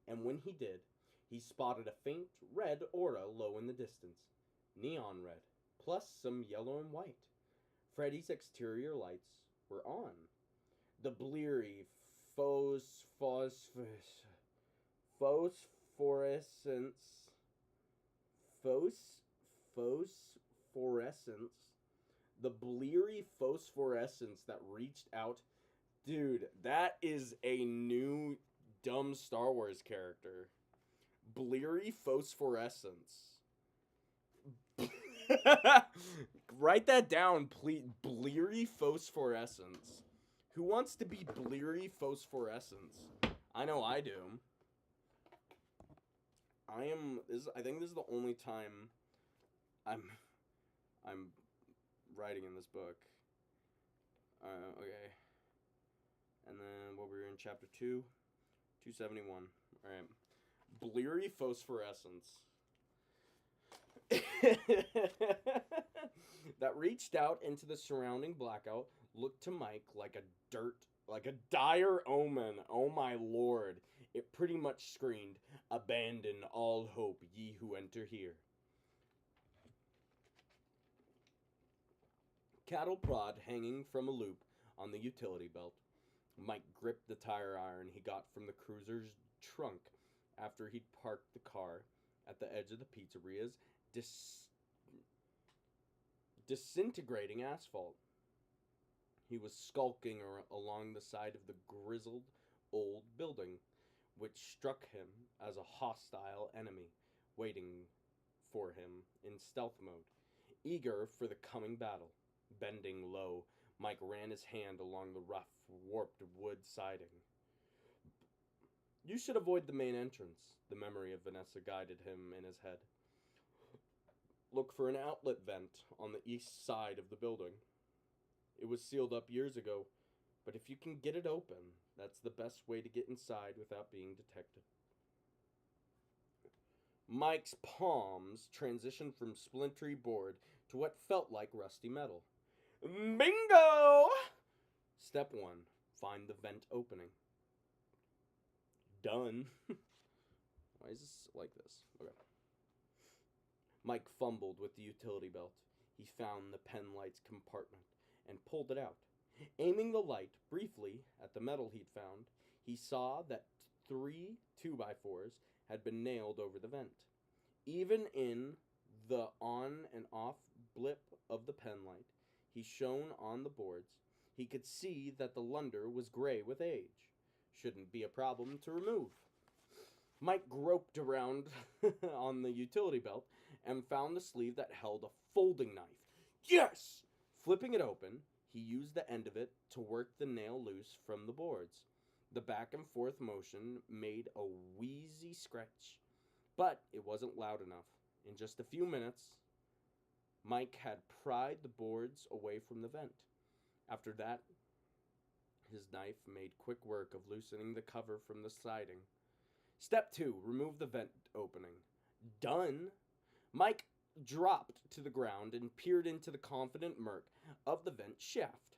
Speaker 1: and when he did, he spotted a faint red aura low in the distance. Neon red, plus some yellow and white. Freddy's exterior lights were on. The bleary the bleary phosphorescence that reached out. Dude, that is a new dumb Star Wars character. Bleary phosphorescence. Write that down, please. Bleary phosphorescence. Who wants to be bleary phosphorescence? I know I do. I think this is the only time I'm writing in this book. Okay. And then what we were in chapter 2, 271. All right. Bleary phosphorescence. That reached out into the surrounding blackout, looked to Mike like a dire omen. Oh my lord. It pretty much screamed, "Abandon all hope, ye who enter here." Cattle prod hanging from a loop on the utility belt. Mike gripped the tire iron he got from the cruiser's trunk after he'd parked the car at the edge of the pizzeria's disintegrating asphalt. He was skulking along the side of the grizzled old building, which struck him as a hostile enemy waiting for him in stealth mode, eager for the coming battle. Bending low, Mike ran his hand along the rough, warped wood siding. You should avoid the main entrance, the memory of Vanessa guided him in his head. Look for an outlet vent on the east side of the building. It was sealed up years ago, but if you can get it open, that's the best way to get inside without being detected. Mike's palms transitioned from splintery board to what felt like rusty metal. Bingo! Step 1. Find the vent opening. Done. Why is this like this? Okay. Mike fumbled with the utility belt. He found the pen light's compartment and pulled it out. Aiming the light briefly at the metal he'd found, he saw that 3 2x4s had been nailed over the vent. Even in the on and off blip of the pen light he shone on the boards, he could see that the lunder was gray with age. Shouldn't be a problem to remove. Mike groped around on the utility belt and found the sleeve that held a folding knife. Yes! Flipping it open, he used the end of it to work the nail loose from the boards. The back and forth motion made a wheezy scratch, but it wasn't loud enough. In just a few minutes, Mike had pried the boards away from the vent. After that, his knife made quick work of loosening the cover from the siding. Step 2. Remove the vent opening. Done. Mike dropped to the ground and peered into the confident murk of the vent shaft.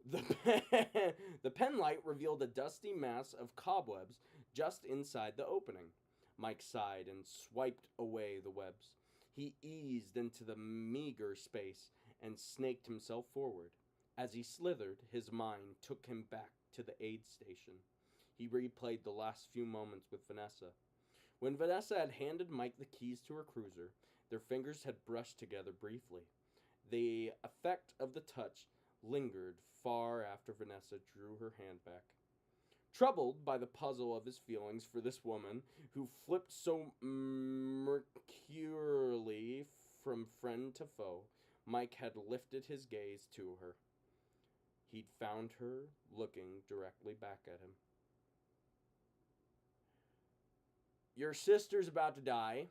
Speaker 1: The pen light revealed a dusty mass of cobwebs just inside the opening. Mike sighed and swiped away the webs. He eased into the meager space and snaked himself forward. As he slithered, his mind took him back to the aid station. He replayed the last few moments with Vanessa. When Vanessa had handed Mike the keys to her cruiser, their fingers had brushed together briefly. The effect of the touch lingered far after Vanessa drew her hand back. Troubled by the puzzle of his feelings for this woman who flipped so mercurially from friend to foe, Mike had lifted his gaze to her. He'd found her looking directly back at him. Your sister's about to die.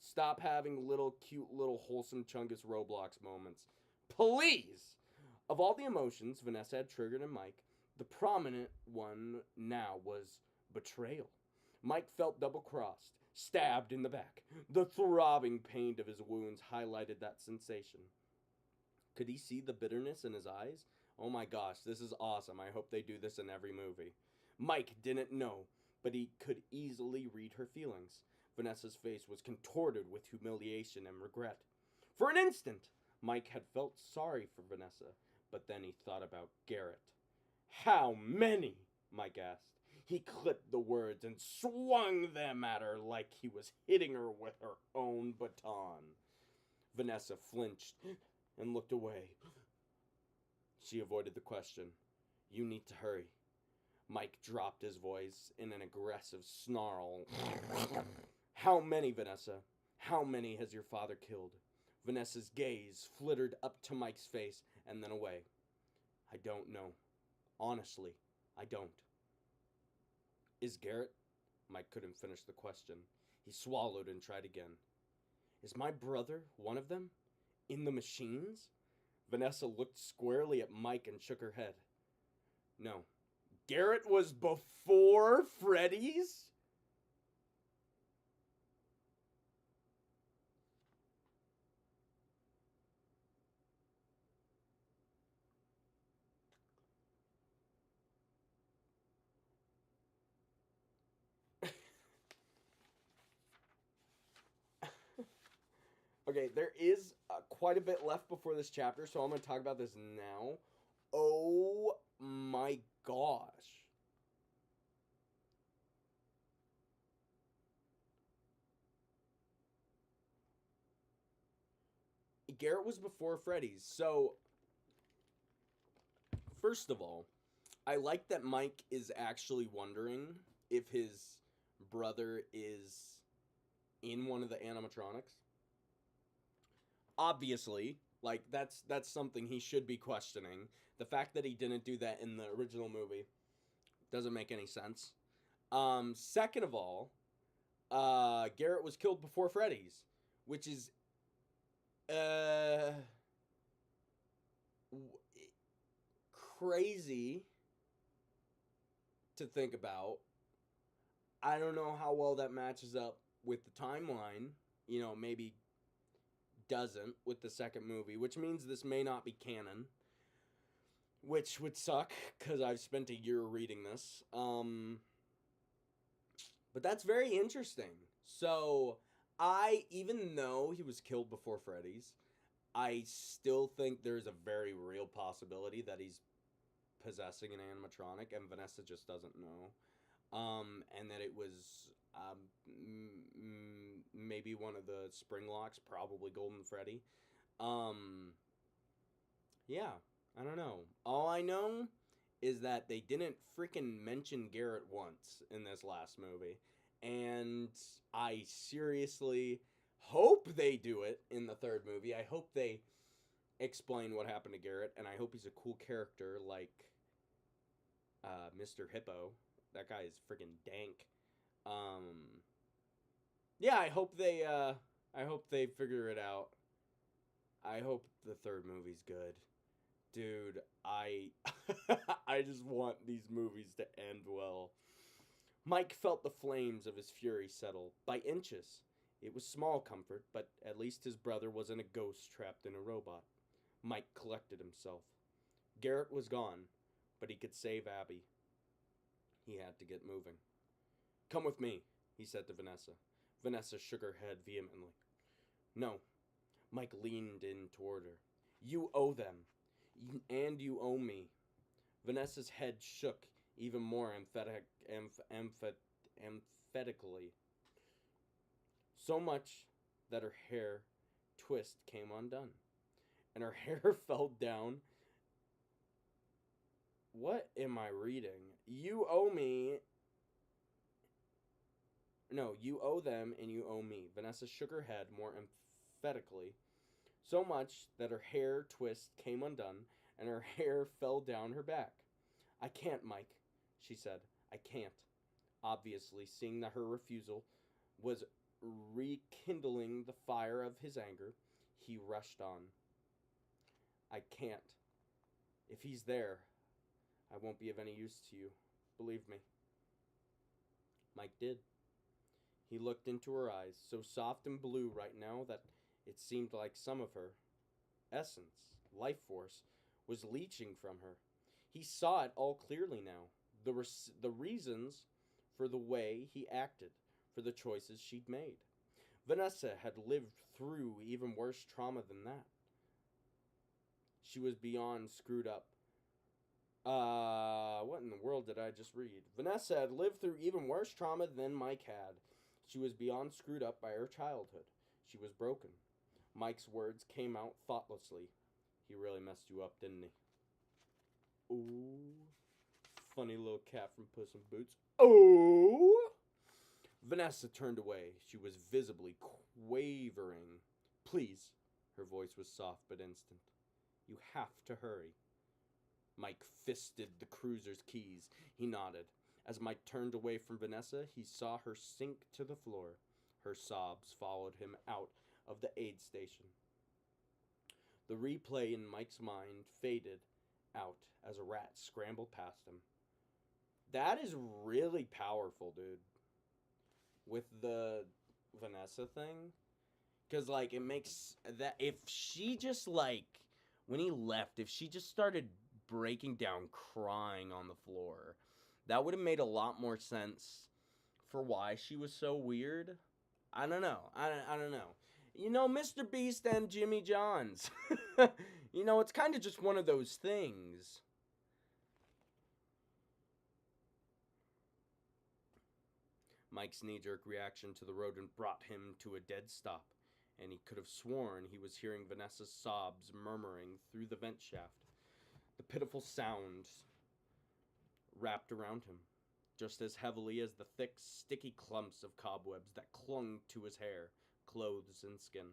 Speaker 1: Stop having cute little wholesome Chungus Roblox moments. Please! Of all the emotions Vanessa had triggered in Mike, the prominent one now was betrayal. Mike felt double-crossed, stabbed in the back. The throbbing pain of his wounds highlighted that sensation. Could he see the bitterness in his eyes? Oh my gosh, this is awesome. I hope they do this in every movie. Mike didn't know, but he could easily read her feelings. Vanessa's face was contorted with humiliation and regret. For an instant, Mike had felt sorry for Vanessa, but then he thought about Garrett. How many? Mike asked. He clipped the words and swung them at her like he was hitting her with her own baton. Vanessa flinched and looked away. She avoided the question. You need to hurry. Mike dropped his voice in an aggressive snarl. How many, Vanessa? How many has your father killed? Vanessa's gaze flittered up to Mike's face and then away. I don't know. Honestly, I don't. Is Garrett? Mike couldn't finish the question. He swallowed and tried again. Is my brother one of them? In the machines? Vanessa looked squarely at Mike and shook her head. No. Garrett was before Freddy's? Okay, there is quite a bit left before this chapter, so I'm going to talk about this now. Oh my gosh. Garrett was before Freddy's. So, first of all, I like that Mike is actually wondering if his brother is in one of the animatronics. Obviously, like that's something he should be questioning. The fact that he didn't do that in the original movie doesn't make any sense. Second of all, Garrett was killed before Freddy's, which is uh crazy to think about. I don't know how well that matches up with the timeline. You know, maybe doesn't with the second movie, which means this may not be canon, which would suck because I've spent a year reading this. But that's very interesting. So, even though he was killed before Freddy's, I still think there's a very real possibility that he's possessing an animatronic and Vanessa just doesn't know. And that it was maybe one of the spring locks, probably Golden Freddy. Um, yeah, I don't know. All I know is that they didn't freaking mention Garrett once in this last movie. And I seriously hope they do it in the third movie. I hope they explain what happened to Garrett, and I hope he's a cool character like Mr. Hippo. That guy is freaking dank. Yeah, I hope they figure it out. I hope the third movie's good. Dude, I I just want these movies to end well. Mike felt the flames of his fury settle by inches. It was small comfort, but at least his brother wasn't a ghost trapped in a robot. Mike collected himself. Garrett was gone, but he could save Abby. He had to get moving. Come with me, he said to Vanessa. Vanessa shook her head vehemently. No. Mike leaned in toward her. You owe them. And you owe me. Vanessa's head shook even more emphatically. So much that her hair twist came undone. And her hair fell down. What am I reading? You owe me. No, you owe them and you owe me. Vanessa shook her head more emphatically. So much that her hair twist came undone and her hair fell down her back. I can't, Mike, she said. I can't. Obviously, seeing that her refusal was rekindling the fire of his anger, he rushed on. I can't. If he's there, I won't be of any use to you. Believe me. Mike did. He looked into her eyes, so soft and blue right now that it seemed like some of her essence, life force, was leaching from her. He saw it all clearly now. The reasons for the way he acted, for the choices she'd made. Vanessa had lived through even worse trauma than that. She was beyond screwed up. What in the world did I just read? Vanessa had lived through even worse trauma than Mike had. She was beyond screwed up by her childhood. She was broken. Mike's words came out thoughtlessly. He really messed you up, didn't he? Ooh. Funny little cat from Puss in Boots. Oh! Vanessa turned away. She was visibly quavering. Please. Her voice was soft but instant. You have to hurry. Mike fisted the cruiser's keys. He nodded. As Mike turned away from Vanessa, he saw her sink to the floor. Her sobs followed him out of the aid station. The replay in Mike's mind faded out as a rat scrambled past him. That is really powerful, dude. With the Vanessa thing. Because, like, it makes that... If she just, like... When he left, if she just started breaking down crying on the floor, that would have made a lot more sense for why she was so weird. I don't know. I don't know. Mr. Beast and Jimmy Johns. It's kind of just one of those things. Mike's knee jerk reaction to the rodent brought him to a dead stop, and he could have sworn he was hearing Vanessa's sobs murmuring through the vent shaft. The pitiful sounds wrapped around him, just as heavily as the thick, sticky clumps of cobwebs that clung to his hair, clothes, and skin.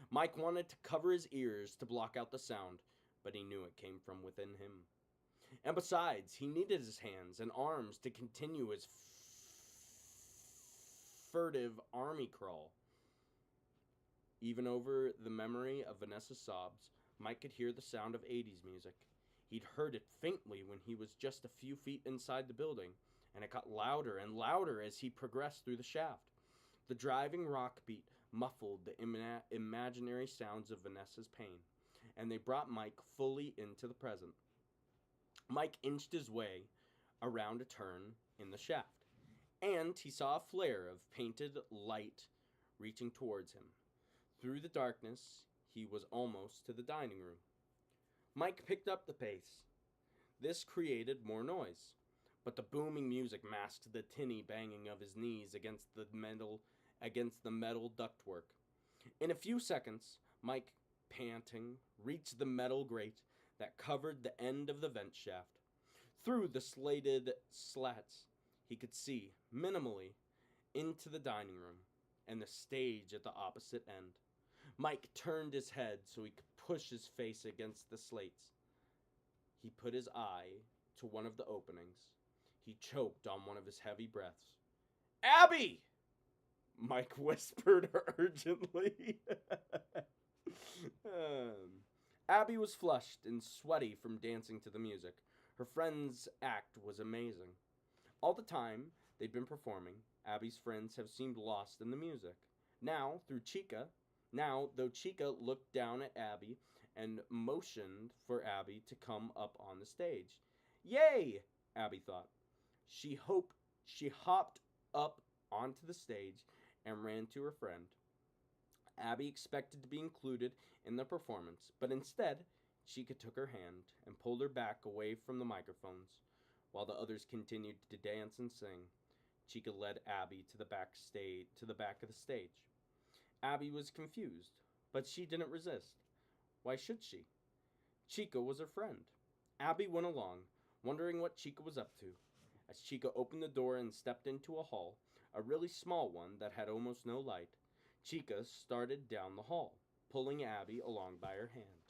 Speaker 1: Mike wanted to cover his ears to block out the sound, but he knew it came from within him. And besides, he needed his hands and arms to continue his furtive army crawl. Even over the memory of Vanessa's sobs, Mike could hear the sound of 80s music. He'd heard it faintly when he was just a few feet inside the building, and it got louder and louder as he progressed through the shaft. The driving rock beat muffled the imaginary sounds of Vanessa's pain, and they brought Mike fully into the present. Mike inched his way around a turn in the shaft, and he saw a flare of painted light reaching towards him. Through the darkness, he was almost to the dining room. Mike picked up the pace. This created more noise, but the booming music masked the tinny banging of his knees against the metal ductwork. In a few seconds, Mike, panting, reached the metal grate that covered the end of the vent shaft. Through the slated slats, he could see, minimally, into the dining room and the stage at the opposite end. Mike turned his head so he could push his face against the slates. He put his eye to one of the openings. He choked on one of his heavy breaths. "Abby!" Mike whispered urgently. Abby was flushed and sweaty from dancing to the music. Her friend's act was amazing. All the time they'd been performing, Abby's friends have seemed lost in the music. Now, though Chica looked down at Abby and motioned for Abby to come up on the stage. "Yay!" Abby thought. She hopped up onto the stage and ran to her friend. Abby expected to be included in the performance, but instead, Chica took her hand and pulled her back away from the microphones. While the others continued to dance and sing, Chica led Abby to the back of the stage. Abby was confused, but she didn't resist. Why should she? Chica was her friend. Abby went along, wondering what Chica was up to. As Chica opened the door and stepped into a hall, a really small one that had almost no light, Chica started down the hall, pulling Abby along by her hand.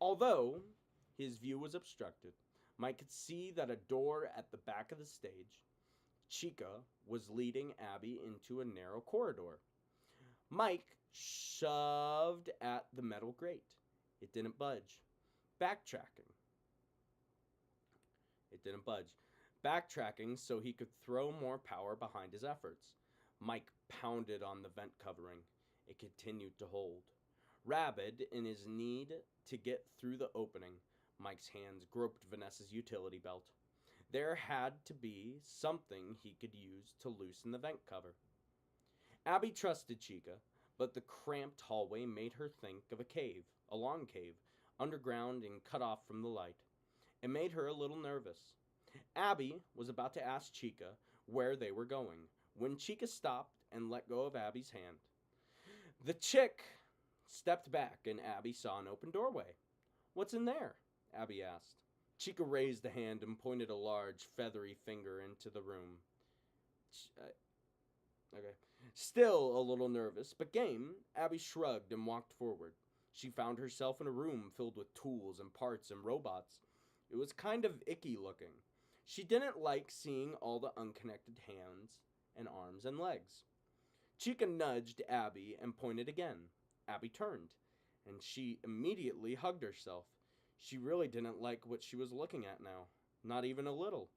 Speaker 1: Although his view was obstructed, Mike could see that a door at the back of the stage. Chica was leading Abby into a narrow corridor. Mike shoved at the metal grate. It didn't budge. Backtracking so he could throw more power behind his efforts. Mike pounded on the vent covering. It continued to hold. Rabid in his need to get through the opening, Mike's hands groped Vanessa's utility belt. There had to be something he could use to loosen the vent cover. Abby trusted Chica, but the cramped hallway made her think of a long cave, underground and cut off from the light. It made her a little nervous. Abby was about to ask Chica where they were going, when Chica stopped and let go of Abby's hand. The chick stepped back and Abby saw an open doorway. "What's in there?" Abby asked. Chica raised a hand and pointed a large, feathery finger into the room. Okay. Still a little nervous, but game, Abby shrugged and walked forward. She found herself in a room filled with tools and parts and robots. It was kind of icky looking. She didn't like seeing all the unconnected hands and arms and legs. Chica nudged Abby and pointed again. Abby turned, and she immediately hugged herself. She really didn't like what she was looking at now, not even a little.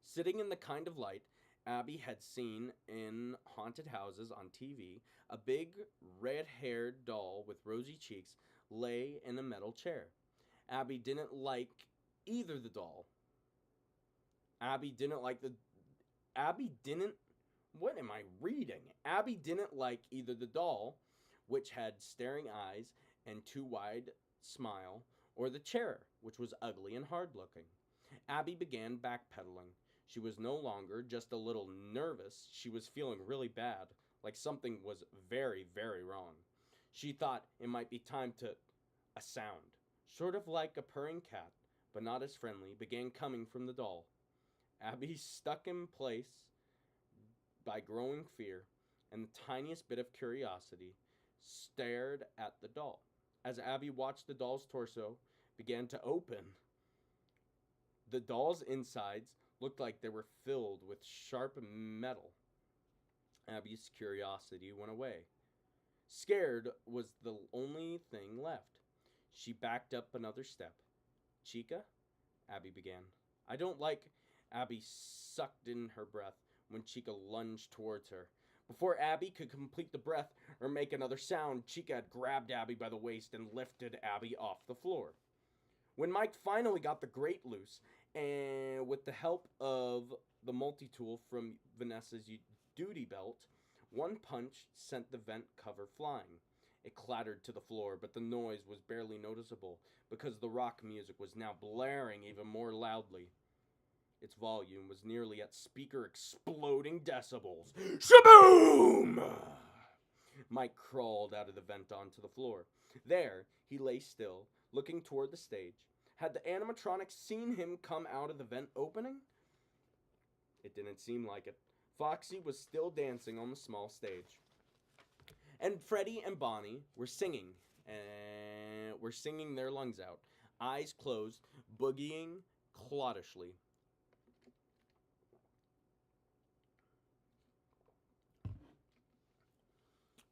Speaker 1: Sitting in the kind of light Abby had seen in haunted houses on TV, a big red-haired doll with rosy cheeks lay in a metal chair. Abby didn't like either the doll. Abby didn't What am I reading? Abby didn't like either the doll, which had staring eyes and too wide smile, or the chair, which was ugly and hard looking. Abby began backpedaling. She was no longer just a little nervous, she was feeling really bad, like something was very, very wrong. She thought it might be time to. A sound, sort of like a purring cat, but not as friendly, began coming from the doll. Abby stuck in place by growing fear and the tiniest bit of curiosity, stared at the doll. As Abby watched the doll's torso began to open, the doll's insides looked like they were filled with sharp metal. Abby's curiosity went away. Scared was the only thing left. She backed up another step. Chica? Abby began. I don't like. Abby sucked in her breath when Chica lunged towards her. Before Abby could complete the breath or make another sound, Chica had grabbed Abby by the waist and lifted Abby off the floor. When Mike finally got the grate loose, and with the help of the multi-tool from Vanessa's duty belt, one punch sent the vent cover flying. It clattered to the floor, but the noise was barely noticeable because the rock music was now blaring even more loudly. Its volume was nearly at speaker exploding decibels. Shaboom! Mike crawled out of the vent onto the floor. There, he lay still, looking toward the stage. Had the animatronics seen him come out of the vent opening? It didn't seem like it. Foxy was still dancing on the small stage. And Freddie and Bonnie were singing their lungs out, eyes closed, boogieing cloddishly.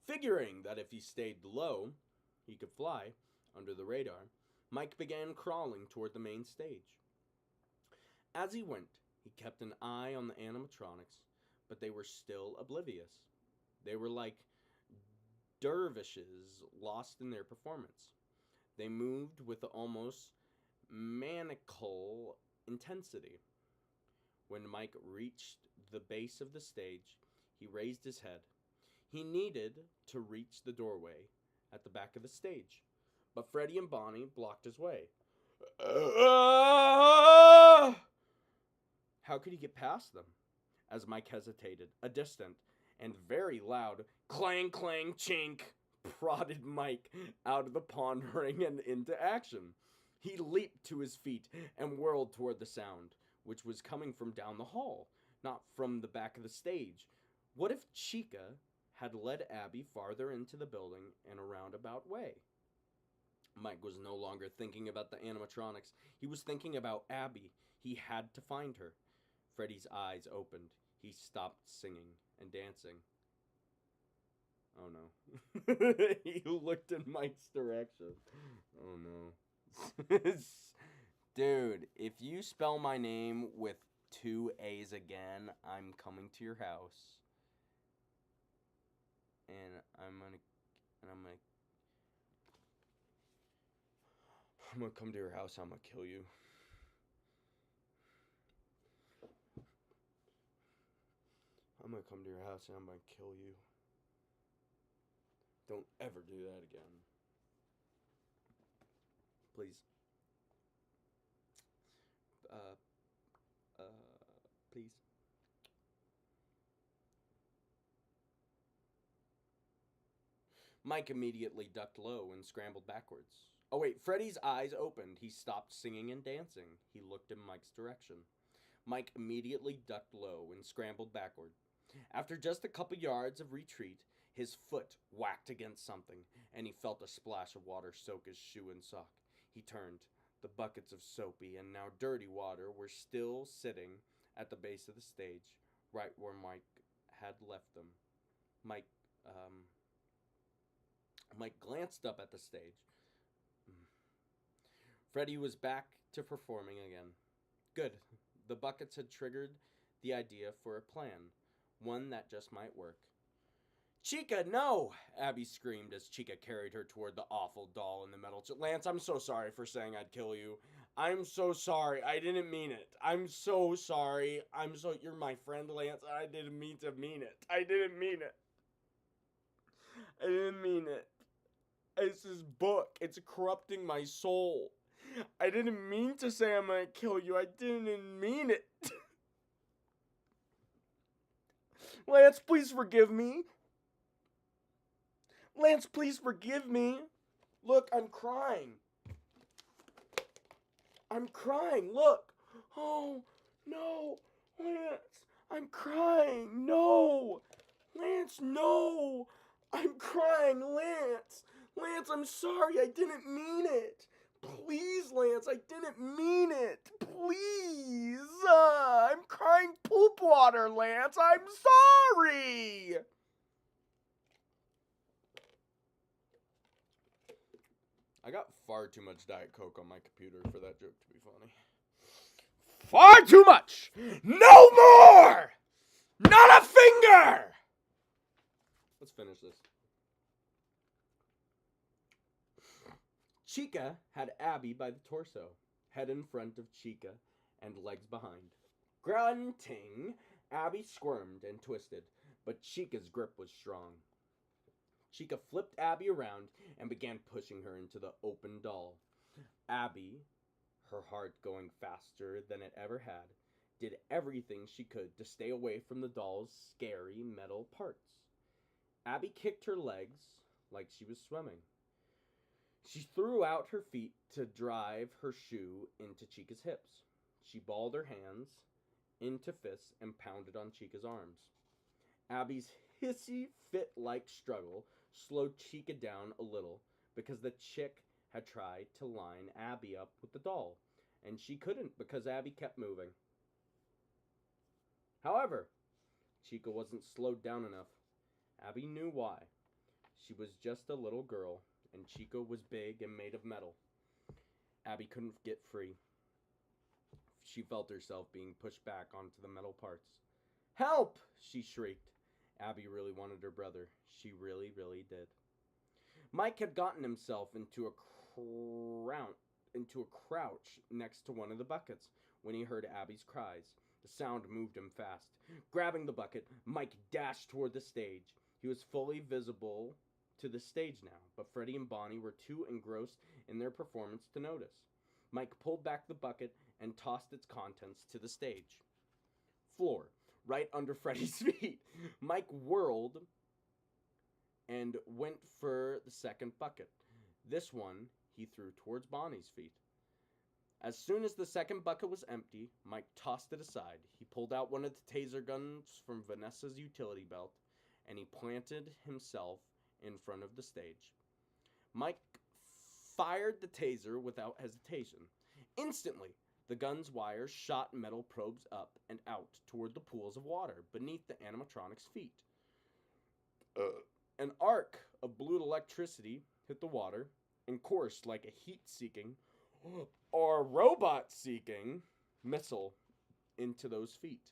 Speaker 1: Figuring that if he stayed low, he could fly under the radar, Mike began crawling toward the main stage. As he went, he kept an eye on the animatronics, but they were still oblivious. They were like dervishes lost in their performance. They moved with almost maniacal intensity. When Mike reached the base of the stage, he raised his head. He needed to reach the doorway at the back of the stage, but Freddie and Bonnie blocked his way. How could he get past them? As Mike hesitated, a distant and very loud clang clang chink prodded Mike out of the pawn ring and into action. He leaped to his feet and whirled toward the sound, which was coming from down the hall, not from the back of the stage. What if Chica had led Abby farther into the building in a roundabout way? Mike was no longer thinking about the animatronics. He was thinking about Abby. He had to find her. Freddie's eyes opened. He stopped singing and dancing. Oh no. He looked in Mike's direction. Oh no. Dude, if you spell my name with 2 A's again, I'm coming to your house. And I'm gonna come to your house. I'm gonna kill you. I'm gonna come to your house and I'm gonna kill you. Don't ever do that again. Please. Please. Mike immediately ducked low and scrambled backwards. Oh wait, Freddy's eyes opened. He stopped singing and dancing. He looked in Mike's direction. Mike immediately ducked low and scrambled backward. After just a couple yards of retreat, his foot whacked against something, and he felt a splash of water soak his shoe and sock. He turned. The buckets of soapy and now dirty water were still sitting at the base of the stage, right where Mike had left them. Mike, Mike glanced up at the stage. Freddy was back to performing again. Good. The buckets had triggered the idea for a plan, one that just might work. Chica, no! Abby screamed as Chica carried her toward the awful doll in the metal. Lance, I'm so sorry for saying I'd kill you. I'm so sorry. I didn't mean it. I'm so sorry. You're my friend, Lance. I didn't mean to mean it. I didn't mean it. I didn't mean it. It's this book. It's corrupting my soul. I didn't mean to say I'm gonna kill you. I didn't mean it. Lance, please forgive me. Lance, please forgive me. Look, I'm crying. I'm crying. Look. Oh, no. Lance, I'm crying. No. Lance, no. I'm crying. Lance. Lance, I'm sorry. I didn't mean it. Please, Lance, I didn't mean it. Please. I'm crying poop water, Lance. I'm sorry. I got far too much Diet Coke on my computer for that joke to be funny. Far too much! No more! Not a finger! Let's finish this. Chica had Abby by the torso, head in front of Chica and legs behind. Grunting, Abby squirmed and twisted, but Chica's grip was strong. Chica flipped Abby around and began pushing her into the open doll. Abby, her heart going faster than it ever had, did everything she could to stay away from the doll's scary metal parts. Abby kicked her legs like she was swimming. She threw out her feet to drive her shoe into Chica's hips. She balled her hands into fists and pounded on Chica's arms. Abby's hissy fit-like struggle slowed Chica down a little because the chick had tried to line Abby up with the doll, and she couldn't because Abby kept moving. However, Chica wasn't slowed down enough. Abby knew why. She was just a little girl, and Chica was big and made of metal. Abby couldn't get free. She felt herself being pushed back onto the metal parts. "Help!" she shrieked. Abby really wanted her brother. She really, really did. Mike had gotten himself into a crouch next to one of the buckets when he heard Abby's cries. The sound moved him fast. Grabbing the bucket, Mike dashed toward the stage. He was fully visible to the stage now, but Freddie and Bonnie were too engrossed in their performance to notice. Mike pulled back the bucket and tossed its contents to the stage floor, right under Freddie's feet. Mike whirled and went for the second bucket. This one he threw towards Bonnie's feet. As soon as the second bucket was empty, Mike tossed it aside. He pulled out one of the taser guns from Vanessa's utility belt, and he planted himself in front of the stage. Mike fired the taser without hesitation. Instantly, the gun's wires shot metal probes up and out toward the pools of water beneath the animatronic's feet. An arc of blue electricity hit the water and coursed like a heat-seeking or robot-seeking missile into those feet.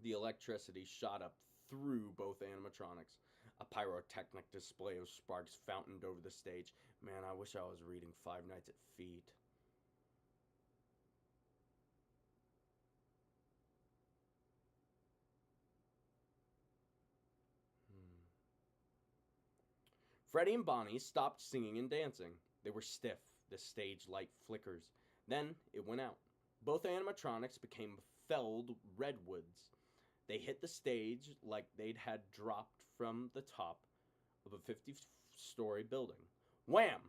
Speaker 1: The electricity shot up through both animatronics. A pyrotechnic display of sparks fountained over the stage. Man, I wish I was reading Five Nights at Feet. Freddie and Bonnie stopped singing and dancing. They were stiff. The stage light flickers. Then it went out. Both animatronics became felled redwoods. They hit the stage like they'd had dropped from the top of a 50-story building. Wham!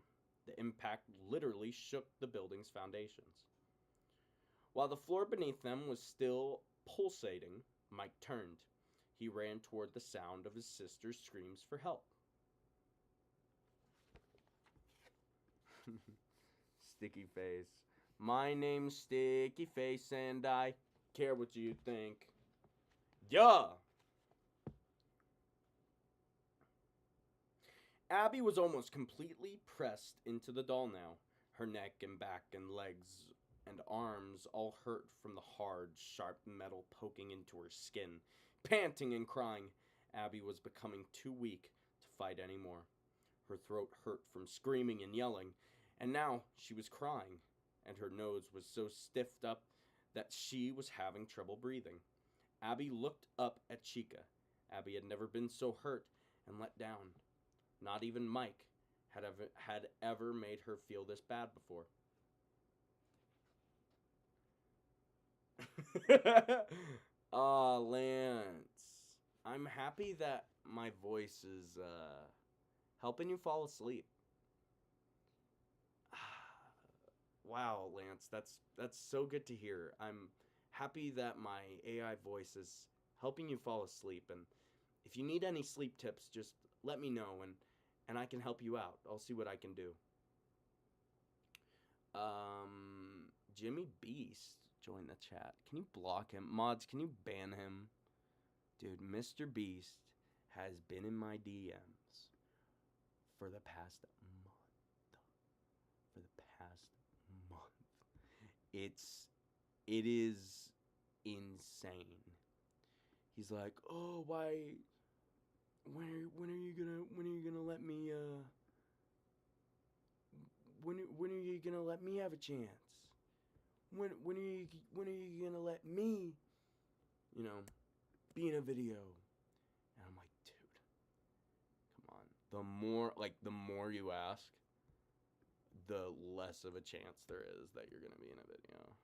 Speaker 1: The impact literally shook the building's foundations. While the floor beneath them was still pulsating, Mike turned. He ran toward the sound of his sister's screams for help. Sticky Face. My name's Sticky Face and I care what you think. Yeah! Abby was almost completely pressed into the doll now. Her neck and back and legs and arms all hurt from the hard, sharp metal poking into her skin. Panting and crying, Abby was becoming too weak to fight anymore. Her throat hurt from screaming and yelling, And now she was crying, and her nose was so stiffed up that she was having trouble breathing. Abby looked up at Chica. Abby had never been so hurt and let down. Not even Mike had ever made her feel this bad before. Aw, Lance. I'm happy that my voice is helping you fall asleep. Wow, Lance, that's so good to hear. I'm happy that my AI voice is helping you fall asleep, and if you need any sleep tips, just let me know and I can help you out. I'll see what I can do. Jimmy Beast joined the chat. Can you block him? Mods, can you ban him? Dude, Mr. Beast has been in my DMs for the past month. It is insane. He's like, "Oh, why when are you gonna let me when are you gonna let me have a chance? When are you gonna let me, be in a video?" And I'm like, "Dude, come on. The more you ask, the less of a chance there is that you're gonna be in a video."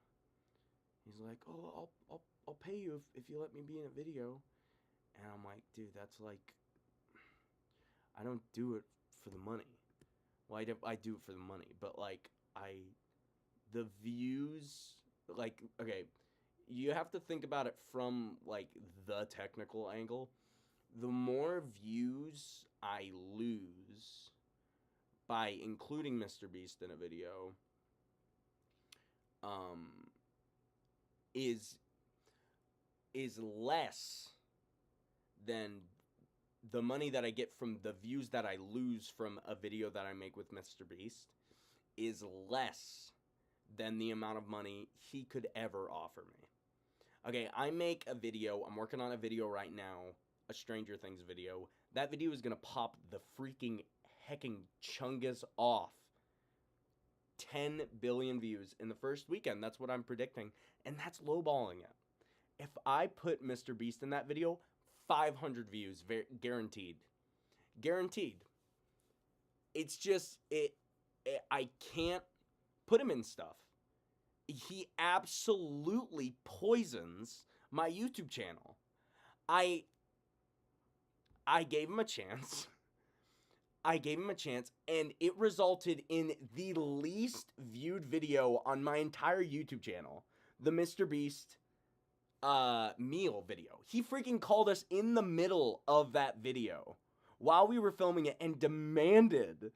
Speaker 1: He's like, "Oh, I'll pay you if you let me be in a video." And I'm like, "Dude, that's like, I don't do it for the money. Well, I do it for the money, but like the views, like, okay, you have to think about it from like the technical angle. The more views I lose by including Mr. Beast in a video, is less than the money that I get from the views that I lose from a video that I make with Mr. Beast is less than the amount of money he could ever offer me. Okay, I make a video. I'm working on a video right now, a Stranger Things video. That video is going to pop the freaking hecking chungus off. 10 billion views in the first weekend. That's what I'm predicting. And that's lowballing it. If I put Mr. Beast in that video, 500 views, guaranteed. Guaranteed. It's just, I can't put him in stuff. He absolutely poisons my YouTube channel. I gave him a chance. And it resulted in the least viewed video on my entire YouTube channel. The Mr. Beast meal video. He freaking called us in the middle of that video while we were filming it and demanded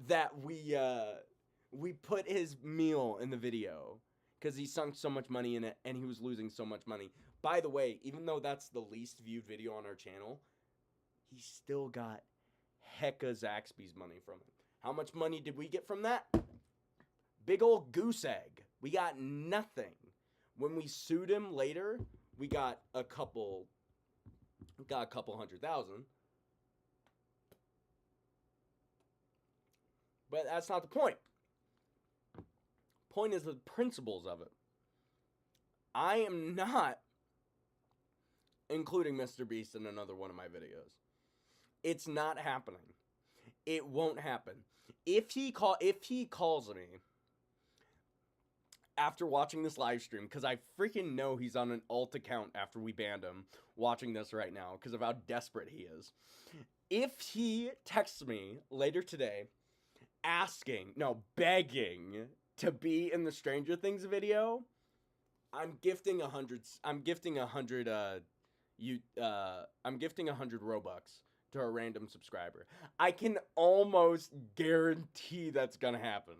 Speaker 1: that we put his meal in the video because he sunk so much money in it and he was losing so much money. By the way, even though that's the least viewed video on our channel, he still got hecka Zaxby's money from it. How much money did we get from that? Big old goose egg. We got nothing. When we sued him later, we got a couple $100,000. But that's not the point. Point is the principles of it. I am not including Mr. Beast in another one of my videos. It's not happening. It won't happen. If he calls me after watching this live stream, because I freaking know he's on an alt account after we banned him, watching this right now because of how desperate he is. If he texts me later today begging to be in the Stranger Things video, I'm gifting 100 Robux to a random subscriber. I can almost guarantee that's gonna happen.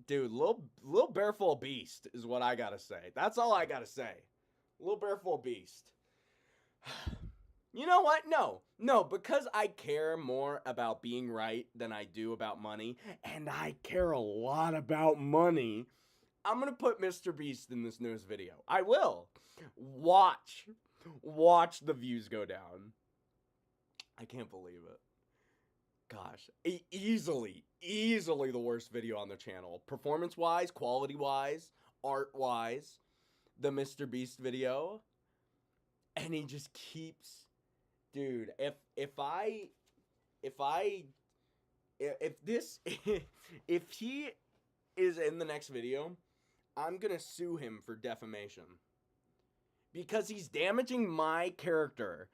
Speaker 1: Dude, Lil Bearful Beast is what I gotta say. That's all I gotta say. Lil Bearful Beast. You know what? No, because I care more about being right than I do about money, and I care a lot about money, I'm gonna put Mr. Beast in this newest video. I will. Watch the views go down. I can't believe it. gosh, easily the worst video on the channel. Performance wise, quality wise, art wise, the Mr. Beast video, and he just keeps, dude. If this if he is in the next video, I'm gonna sue him for defamation because he's damaging my character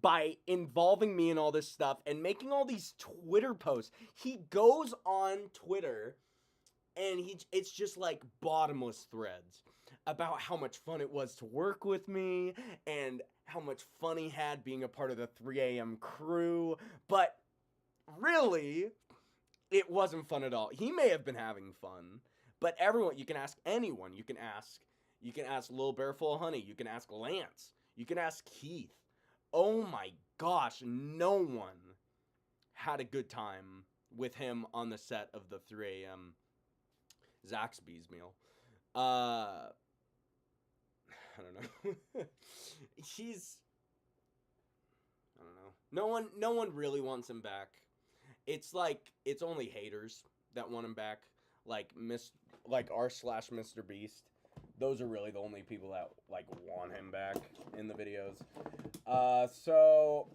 Speaker 1: by involving me in all this stuff and making all these Twitter posts. He goes on Twitter and it's just like bottomless threads about how much fun it was to work with me and how much fun he had being a part of the 3 a.m. crew. But really, it wasn't fun at all. He may have been having fun, but everyone, you can ask anyone. You can ask Lil Bear Full of Honey. You can ask Lance. You can ask Keith. Oh my gosh, no one had a good time with him on the set of the 3 a.m. Zaxby's meal. I don't know. No one really wants him back. It's only haters that want him back. Like r/Mr. Beast. Those are really the only people that want him back in the videos. So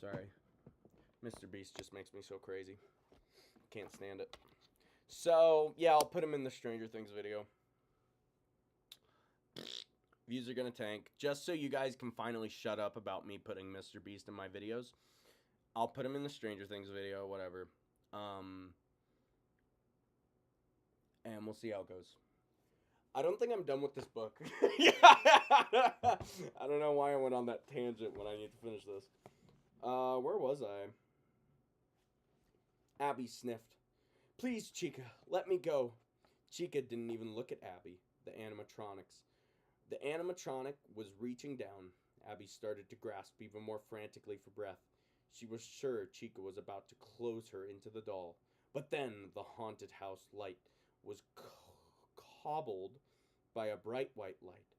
Speaker 1: sorry. Mr. Beast just makes me so crazy. Can't stand it. So, yeah, I'll put him in the Stranger Things video. Views are gonna tank. Just so you guys can finally shut up about me putting Mr. Beast in my videos, I'll put him in the Stranger Things video, whatever. And we'll see how it goes. I don't think I'm done with this book. I don't know why I went on that tangent when I need to finish this. Where was I? Abby sniffed. Please, Chica, let me go. Chica didn't even look at Abby, the animatronics. The animatronic was reaching down. Abby started to grasp even more frantically for breath. She was sure Chica was about to close her into the doll. But then the haunted house light was cobbled by a bright white light.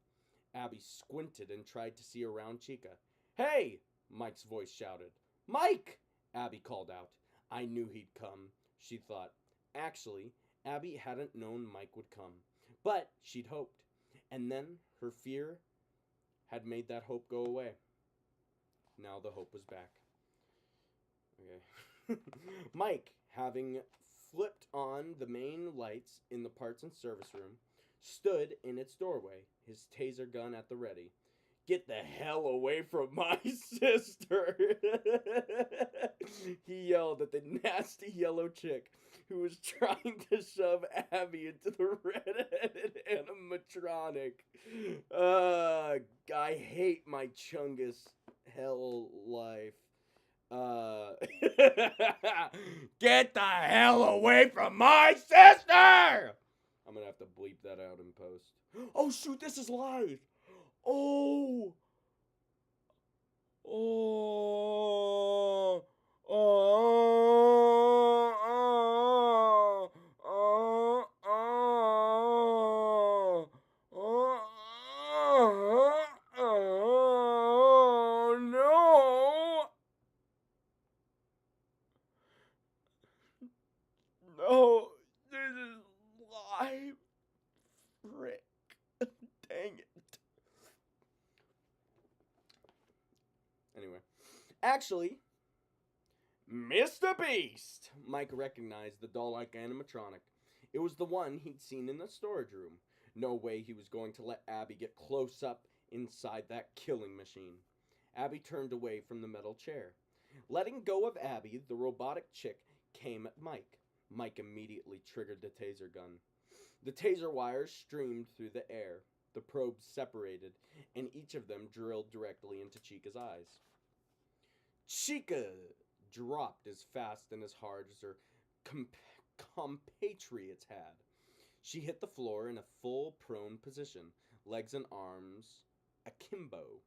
Speaker 1: Abby squinted and tried to see around Chica. Hey! Mike's voice shouted. Mike! Abby called out. I knew he'd come, she thought. Actually, Abby hadn't known Mike would come, but she'd hoped. And then her fear had made that hope go away. Now the hope was back. Okay. Mike, having flipped on the main lights in the parts and service room, stood in its doorway, his taser gun at the ready. Get the hell away from my sister! He yelled at the nasty yellow chick who was trying to shove Abby into the red-headed animatronic. I hate my Chungus hell life. Get the hell away from my sister! I'm gonna have to bleep that out in post. Oh shoot, this is live! Oh! Oh! Oh! Oh! Oh! Oh! Oh! No! No! This is live. Frick. Dang it. Anyway. Actually, Mr. Beast! Mike recognized the doll-like animatronic. It was the one he'd seen in the storage room. No way he was going to let Abby get close up inside that killing machine. Abby turned away from the metal chair. Letting go of Abby, the robotic chick came at Mike. Mike immediately triggered the taser gun. The taser wires streamed through the air. The probes separated, and each of them drilled directly into Chica's eyes. Chica dropped as fast and as hard as her compatriots had. She hit the floor in a full prone position, legs and arms akimbo,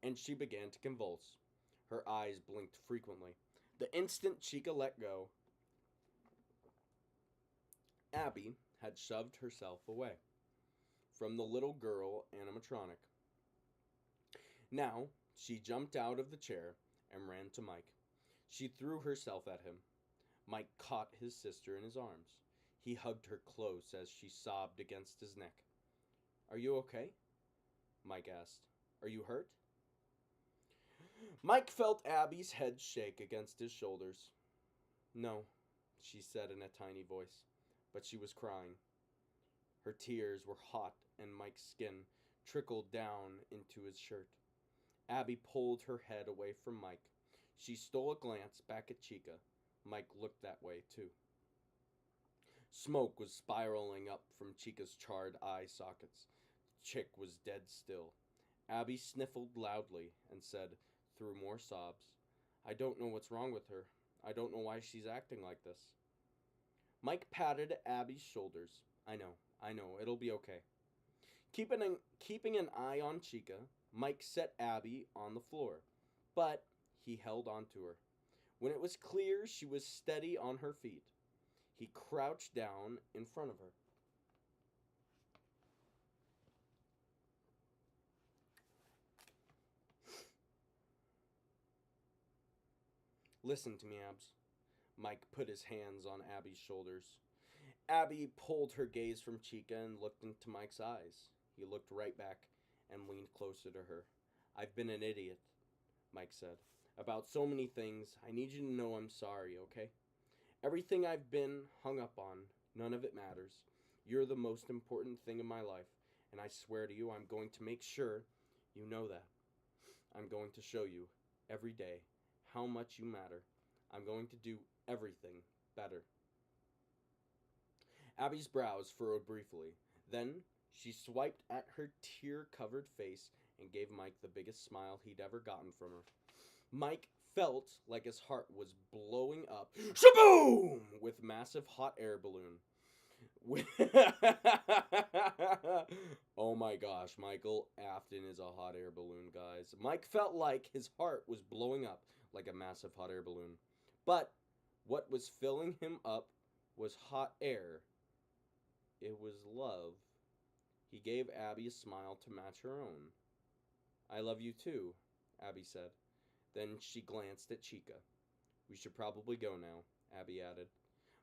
Speaker 1: and she began to convulse. Her eyes blinked frequently. The instant Chica let go, Abby had shoved herself away from the little girl animatronic. Now, She jumped out of the chair and ran to Mike. She threw herself at him. Mike caught his sister in his arms. He hugged her close as she sobbed against his neck. "Are you okay?" Mike asked. "Are you hurt?" Mike felt Abby's head shake against his shoulders. "No," she said in a tiny voice, but she was crying. Her tears were hot and Mike's skin trickled down into his shirt. Abby pulled her head away from Mike. She stole a glance back at Chica. Mike looked that way, too. Smoke was spiraling up from Chica's charred eye sockets. Chick was dead still. Abby sniffled loudly and said, through more sobs, "I don't know what's wrong with her. I don't know why she's acting like this." Mike patted Abby's shoulders. I know, it'll be okay." Keeping an eye on Chica, Mike set Abby on the floor, but he held on to her. When it was clear she was steady on her feet, he crouched down in front of her. "Listen to me, Abs." Mike put his hands on Abby's shoulders. Abby pulled her gaze from Chica and looked into Mike's eyes. He looked right back and leaned closer to her. "I've been an idiot," Mike said, "about so many things. I need you to know I'm sorry, okay? Everything I've been hung up on, none of it matters. You're the most important thing in my life, and I swear to you I'm going to make sure you know that. I'm going to show you, every day, how much you matter. I'm going to do everything better." Abby's brows furrowed briefly. Then she swiped at her tear-covered face and gave Mike the biggest smile he'd ever gotten from her. Mike felt like his heart was blowing up, shaboom, with massive hot air balloon. Oh my gosh, Michael Afton is a hot air balloon, guys. Mike felt like his heart was blowing up like a massive hot air balloon. But what was filling him up was hot air. It was love. He gave Abby a smile to match her own. "I love you too," Abby said. Then she glanced at Chica. "We should probably go now," Abby added.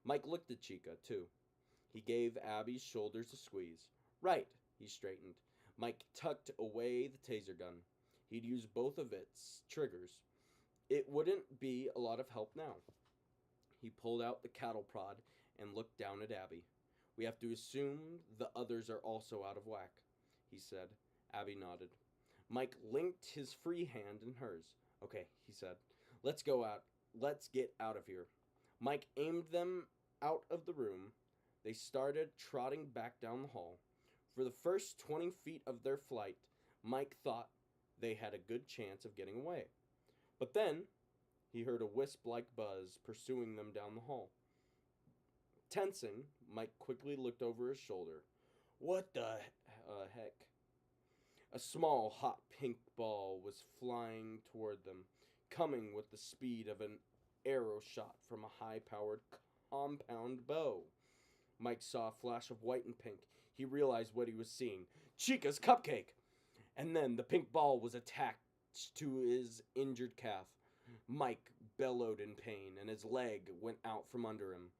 Speaker 1: Mike looked at Chica, too. He gave Abby's shoulders a squeeze. "Right," he straightened. Mike tucked away the taser gun. He'd used both of its triggers. It wouldn't be a lot of help now. He pulled out the cattle prod and looked down at Abby. "We have to assume the others are also out of whack," he said. Abby nodded. Mike linked his free hand in hers. "Okay," he said. Let's get out of here." Mike aimed them out of the room. They started trotting back down the hall. For the first 20 feet of their flight, Mike thought they had a good chance of getting away. But then, he heard a wisp-like buzz pursuing them down the hall. Tensing, Mike quickly looked over his shoulder. What the heck? A small, hot pink ball was flying toward them, coming with the speed of an arrow shot from a high-powered compound bow. Mike saw a flash of white and pink. He realized what he was seeing. Chica's cupcake! And then the pink ball was attached to his injured calf. Mike bellowed in pain, and his leg went out from under him.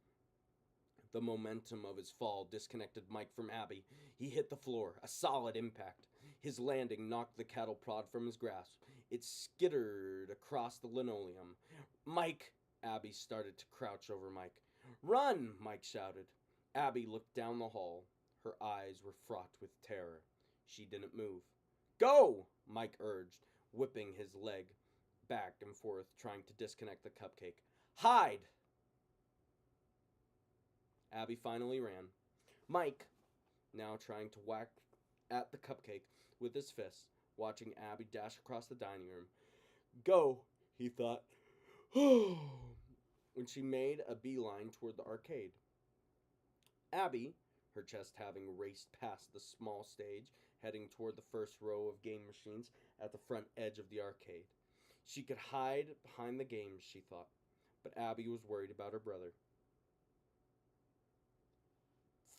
Speaker 1: The momentum of his fall disconnected Mike from Abby. He hit the floor, a solid impact. His landing knocked the cattle prod from his grasp. It skittered across the linoleum. "Mike!" Abby started to crouch over Mike. "Run!" Mike shouted. Abby looked down the hall. Her eyes were fraught with terror. She didn't move. "Go!" Mike urged, whipping his leg back and forth, trying to disconnect the cupcake. "Hide!" Abby finally ran. Mike, now trying to whack at the cupcake with his fist, watching Abby dash across the dining room. "Go," he thought, when she made a beeline toward the arcade. Abby, her chest having raced past the small stage, heading toward the first row of game machines at the front edge of the arcade. She could hide behind the games, she thought, but Abby was worried about her brother.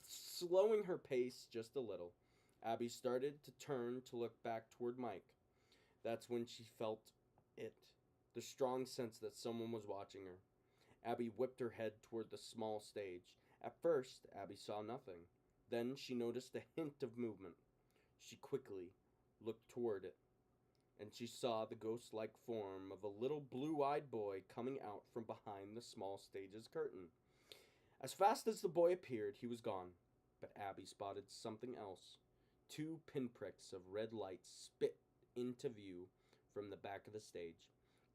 Speaker 1: Slowing her pace just a little, Abby started to turn to look back toward Mike. That's when she felt it, the strong sense that someone was watching her. Abby whipped her head toward the small stage. At first, Abby saw nothing. Then she noticed a hint of movement. She quickly looked toward it, and she saw the ghost-like form of a little blue-eyed boy coming out from behind the small stage's curtain. As fast as the boy appeared, he was gone. But Abby spotted something else. Two pinpricks of red light spit into view from the back of the stage.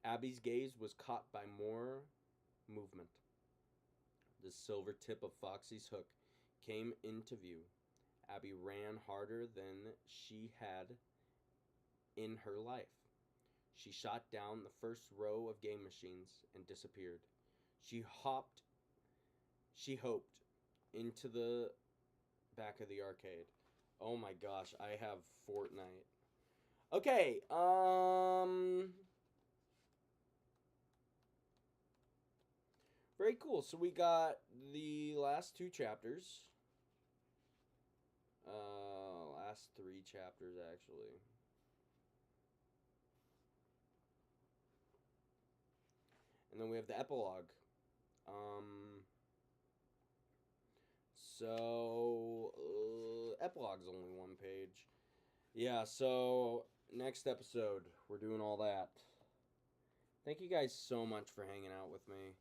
Speaker 1: Abby's gaze was caught by more movement. The silver tip of Foxy's hook came into view. Abby ran harder than she had in her life. She shot down the first row of game machines and disappeared. She hoped into the back of the arcade. Oh my gosh, I have Fortnite. Okay, very cool. So we got the last two chapters. Last three chapters, actually. And then we have the epilogue. Epilogue's only one page. Yeah, so next episode, we're doing all that. Thank you guys so much for hanging out with me.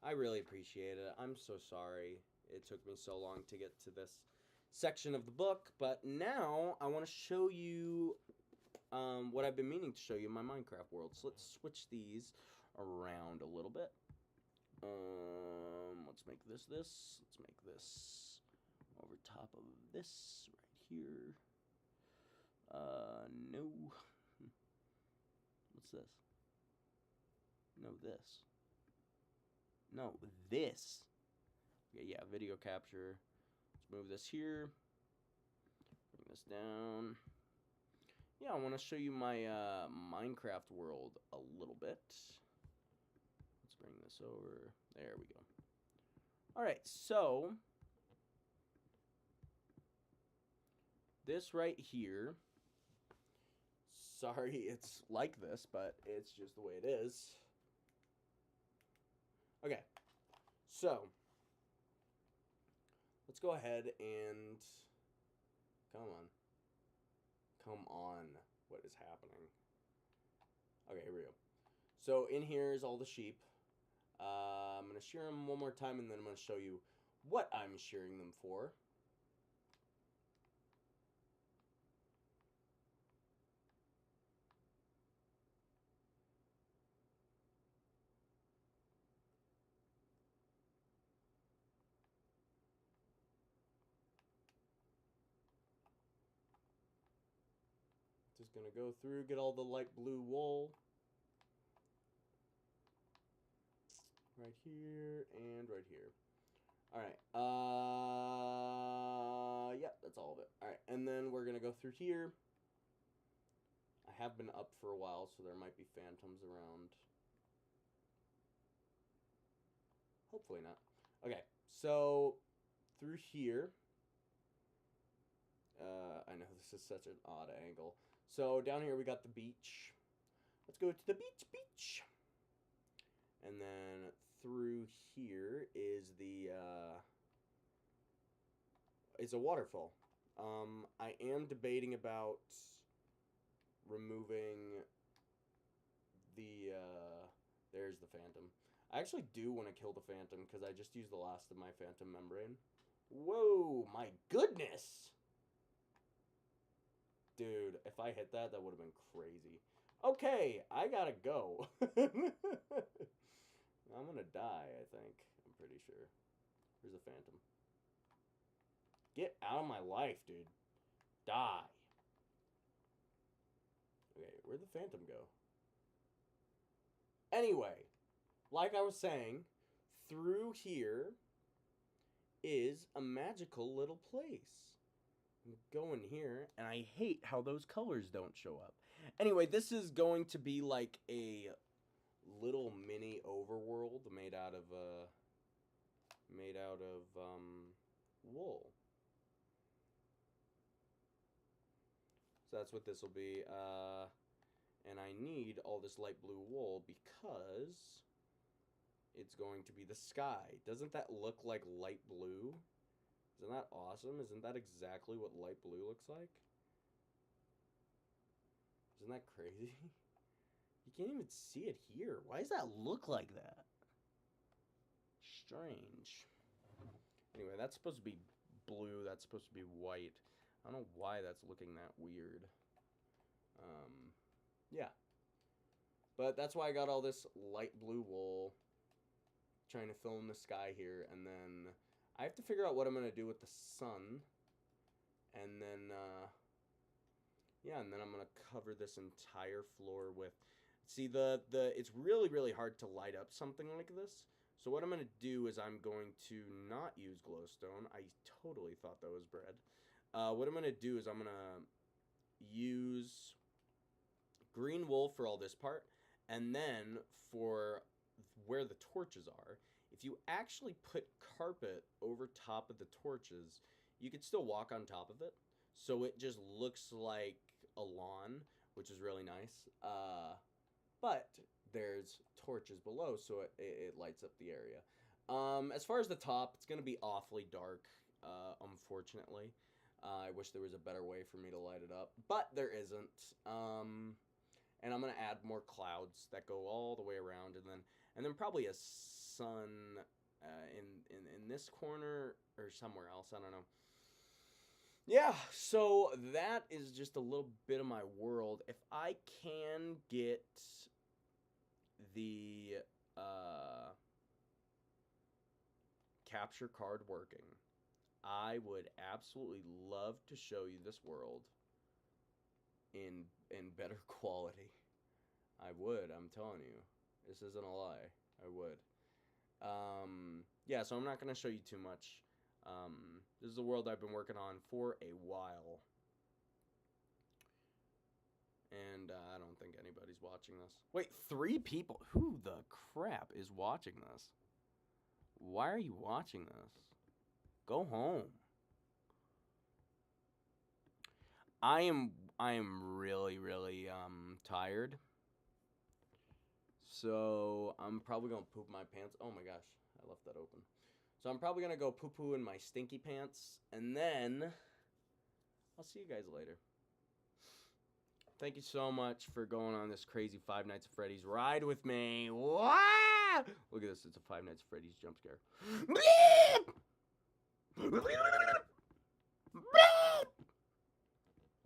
Speaker 1: I really appreciate it. I'm so sorry it took me so long to get to this section of the book, but now I want to show you what I've been meaning to show you in my Minecraft world. So let's switch these around a little bit. Let's make this. Let's make this over top of this right here. No. What's this? No, this. No, this. Okay, yeah, video capture. Let's move this here. Bring this down. Yeah, I want to show you my Minecraft world a little bit. Let's bring this over. There we go. Alright, so this right here, sorry it's like this, but it's just the way it is. Okay, so let's go ahead and come on, what is happening? Okay, here we go. So in here is all the sheep. I'm going to shear them one more time, and then I'm going to show you what I'm shearing them for. Just going to go through, get all the light blue wool. Right here and right here. Alright, yeah, that's all of it. Alright, and then we're going to go through here. I have been up for a while, so there might be phantoms around. Hopefully not. Okay, so through here. I know this is such an odd angle. So down here we got the beach. Let's go to the beach. And then through here is the is a waterfall. I am debating about removing the there's the phantom. I actually do want to kill the phantom because I just used the last of my phantom membrane. Whoa, my goodness! Dude, if I hit that, that would have been crazy. Okay, I gotta go. I'm gonna die, I think. I'm pretty sure. Here's a phantom. Get out of my life, dude. Die. Okay, where'd the phantom go? Anyway, like I was saying, through here is a magical little place. Go in here, and I hate how those colors don't show up. Anyway, this is going to be like a little mini overworld made out of wool. So that's what this will be. And I need all this light blue wool because it's going to be the sky. Doesn't that look like light blue? Isn't that awesome? Isn't that exactly what light blue looks like? Isn't that crazy? You can't even see it here. Why does that look like that? Strange. Anyway, that's supposed to be blue. That's supposed to be white. I don't know why that's looking that weird. Yeah. But that's why I got all this light blue wool. Trying to fill in the sky here. And then I have to figure out what I'm going to do with the sun. And then, yeah, and then I'm going to cover this entire floor with... See, it's really, really hard to light up something like this. So what I'm going to do is I'm going to not use glowstone. I totally thought that was bread. What I'm going to do is I'm going to use green wool for all this part. And then for where the torches are, if you actually put carpet over top of the torches, you could still walk on top of it. So it just looks like a lawn, which is really nice. But there's torches below, so it lights up the area. As far as the top, it's going to be awfully dark, unfortunately. I wish there was a better way for me to light it up, but there isn't. And I'm going to add more clouds that go all the way around, and then probably a sun in this corner or somewhere else. I don't know. Yeah, so that is just a little bit of my world. If I can get the capture card working, I would absolutely love to show you this world in better quality. I would, I'm telling you. This isn't a lie. I would. Yeah, so I'm not going to show you too much. This is a world I've been working on for a while. And I don't think anybody's watching this. Wait, 3 people? Who the crap is watching this? Why are you watching this? Go home. I am really, really tired. So I'm probably gonna poop my pants. Oh my gosh, I left that open. So I'm probably gonna go poo-poo in my stinky pants, and then I'll see you guys later. Thank you so much for going on this crazy Five Nights at Freddy's ride with me. Wah! Look at this, it's a Five Nights at Freddy's jump scare.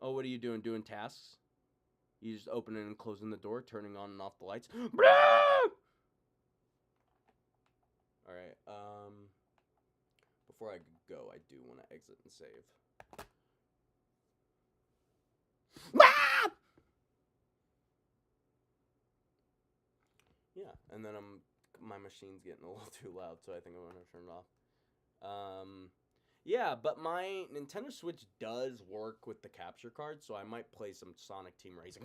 Speaker 1: Oh, what are you doing? Doing tasks? You just opening and closing the door, turning on and off the lights. Alright, before I go, I do want to exit and save. Yeah, and then my machine's getting a little too loud, so I think I'm going to turn it off. Yeah, but my Nintendo Switch does work with the capture card, so I might play some Sonic Team Racing.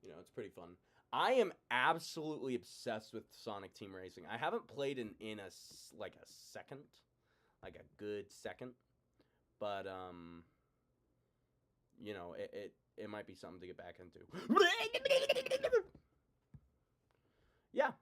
Speaker 1: You know, it's pretty fun. I am absolutely obsessed with Sonic Team Racing. I haven't played in a second, like a good second, but you know, it might be something to get back into. Yeah.